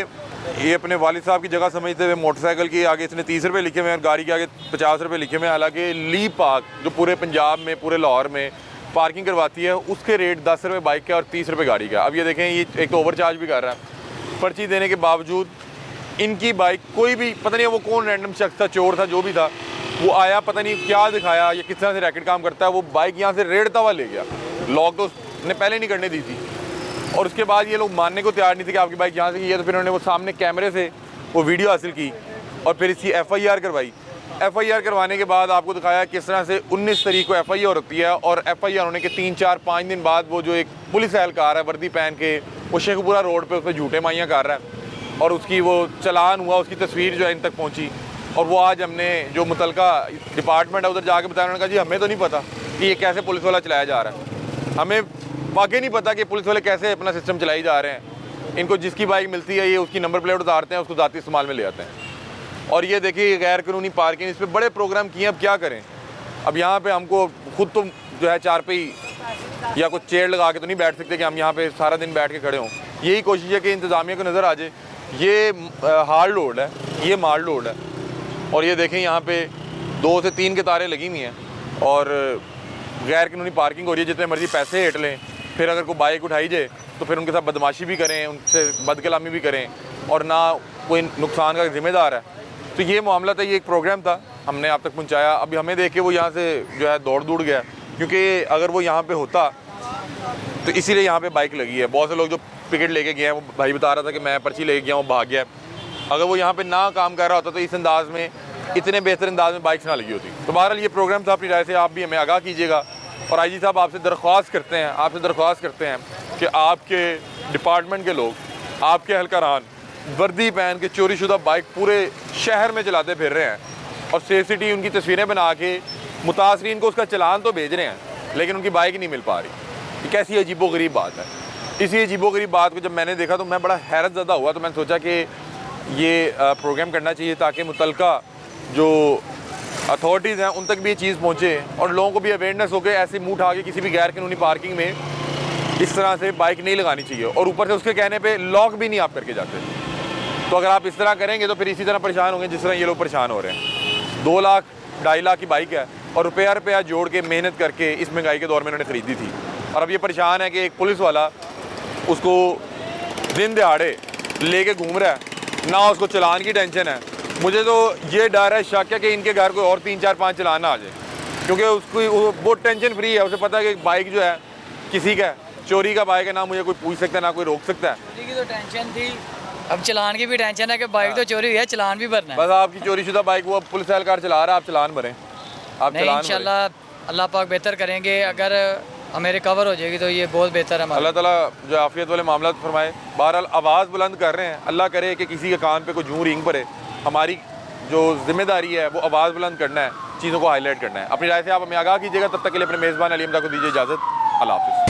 ये अपने वालिद साहब की जगह समझते हुए मोटरसाइकिल के आगे इसने 30 रुपये लिखे हुए हैं और गाड़ी के आगे 50 रुपये लिखे हुए हैं। हालांकि ली पार्क जो पूरे पंजाब में, पूरे लाहौर में पार्किंग करवाती है, उसके रेट 10 रुपये बाइक का और 30 रुपये गाड़ी का। अब ये देखें, ये एक तो ओवर चार्ज भी कर रहा है। पर्ची देने के बावजूद इनकी बाइक, कोई भी पता नहीं वो कौन रैंडम शख्स था, चोर था, जो भी था, वो आया, पता नहीं क्या दिखाया, या किस तरह से रैकेट काम करता है, वो बाइक यहाँ से रेड़ता हुआ ले गया। लॉक तो उसने पहले नहीं करने दी थी, और उसके बाद ये लोग मानने को तैयार नहीं थे कि आपकी बाइक यहाँ से की है। तो फिर उन्होंने वो सामने कैमरे से वो वीडियो हासिल की और फिर इसकी FIR करवाई। FIR करवाने के बाद आपको दिखाया किस तरह से 19 तारीख को FIR होती है, और FIR होने के 3, 4, 5 दिन बाद वो जो एक पुलिस एहलकार है वर्दी पहन के, वो शेखपुरा रोड पे उस पर झूठे माइयाँ कर रहा है, और उसकी वो चलान हुआ, उसकी तस्वीर जो है इन तक पहुँची। और वो आज हमने जो मुतलका डिपार्टमेंट है उधर जाके बताया, उन्होंने कहा जी हमें तो नहीं पता कि ये कैसे पुलिस वाला चलाया जा रहा है, हमें वाकई नहीं पता कि पुलिस वाले कैसे अपना सिस्टम चलाई जा रहे हैं। इनको जिसकी बाइक मिलती है ये उसकी नंबर प्लेट उतारते हैं, उसको ज़ाती इस्तेमाल में ले आते हैं। और ये देखिए, ये गैर कानूनी पार्किंग, इस पर बड़े प्रोग्राम किए, अब क्या करें। अब यहाँ पे हमको खुद तो जो है चारपाई या कुछ चेयर लगा के तो नहीं बैठ सकते कि हम यहाँ पे सारा दिन बैठ के खड़े हों। यही कोशिश है कि इंतज़ामिया को नज़र आ जाए। ये हार्ड लोड है, ये माल लोड है, और ये देखें यहाँ पे 2 से 3 कतारें लगी हुई हैं और गैर कानूनी पार्किंग हो रही है। जितने मर्जी पैसे हेट लें, फिर अगर कोई बाइक उठाई जाए तो फिर उनके साथ बदमाशी भी करें, उनसे बदकलामी भी करें, और ना कोई नुकसान का जिम्मेदार है। तो ये मामला था, ये एक प्रोग्राम था, हमने आप तक पहुंचाया। अभी हमें देख के वो यहाँ से जो है दौड़ गया, क्योंकि अगर वो यहाँ पे होता तो इसीलिए यहाँ पे बाइक लगी है। बहुत से लोग जो टिकट लेके गए हैं, वो भाई बता रहा था कि मैं पर्ची लेके गया हूँ, भाग गया। अगर वो यहाँ पे ना काम कर रहा होता तो इस अंदाज में इतने बेहतर अंदाज में बाइक्स ना लगी होती। तो बहरहाल ये प्रोग्राम था, अपनी राय से आप भी हमें आगाह कीजिएगा। और आईजी साहब आपसे दरख्वास्त करते हैं कि आपके डिपार्टमेंट के लोग, आपके एहलकारान वर्दी पहन के चोरीशुदा बाइक पूरे शहर में चलाते फिर रहे हैं और CCTV उनकी तस्वीरें बना के मुतासरीन को उसका चलान तो भेज रहे हैं, लेकिन उनकी बाइक नहीं मिल पा रही। ये कैसी अजीबोगरीब बात है। इसी अजीबोगरीब बात को जब मैंने देखा तो मैं बड़ा हैरत ज़दा हुआ। तो मैंने सोचा कि ये प्रोग्राम करना चाहिए ताकि मुतलका जो अथॉरिटीज़ हैं उन तक भी ये चीज़ पहुँचे और लोगों को भी अवेयरनेस हो के ऐसे मुँह उठा के किसी भी गैर कानूनी पार्किंग में इस तरह से बाइक नहीं लगानी चाहिए। और ऊपर से उसके कहने पे लॉक भी नहीं आप करके जाते। तो अगर आप इस तरह करेंगे तो फिर इसी तरह परेशान होंगे जिस तरह ये लोग परेशान हो रहे हैं। 2 लाख 2.5 लाख की बाइक है और रुपया जोड़ के मेहनत करके इस महंगाई के दौर में उन्होंने ख़रीदी थी। और अब ये परेशान है कि एक पुलिस वाला उसको दिन दिहाड़े लेके घूम रहा है, ना उसको चलान की टेंशन है। मुझे तो ये डर है, शक है कि इनके घर कोई और 3 4 5 चलान ना आ जाए, क्योंकि उसको वो टेंशन फ्री है। उसे पता है कि बाइक जो है किसी का है, चोरी का बाइक है, ना मुझे कोई पूछ सकता है ना कोई रोक सकता है। चोरी की तो टेंशन थी, अब चलान की भी टेंशन है कि बाइक तो चोरी हुई है, चलान भी भरना है। बस आपकी चोरीशुदा बाइक वो पुलिस एहलकार चला रहा है, आप चलान भरें, आप नहीं, चलान भरें। इंशाल्लाह अल्लाह पाक बेहतर करेंगे। अगर हमें रिकवर हो जाएगी तो ये बहुत बेहतर है हमारे। अल्लाह ताला जो आफियत वाले मामला फरमाए। बहरहाल आवाज़ बुलंद कर रहे हैं, अल्लाह करे कि किसी के कान पे कोई जूं रिंग पड़े। हमारी जो जिम्मेदारी है वो आवाज़ बुलंद करना है, चीज़ों को हाईलाइट करना है। अपनी राय से आप हमें आगाह कीजिएगा। तब तक के लिए अपने मेज़बान अली हमदा को दीजिए इजाज़त। अल्लाह हाफ़िज़।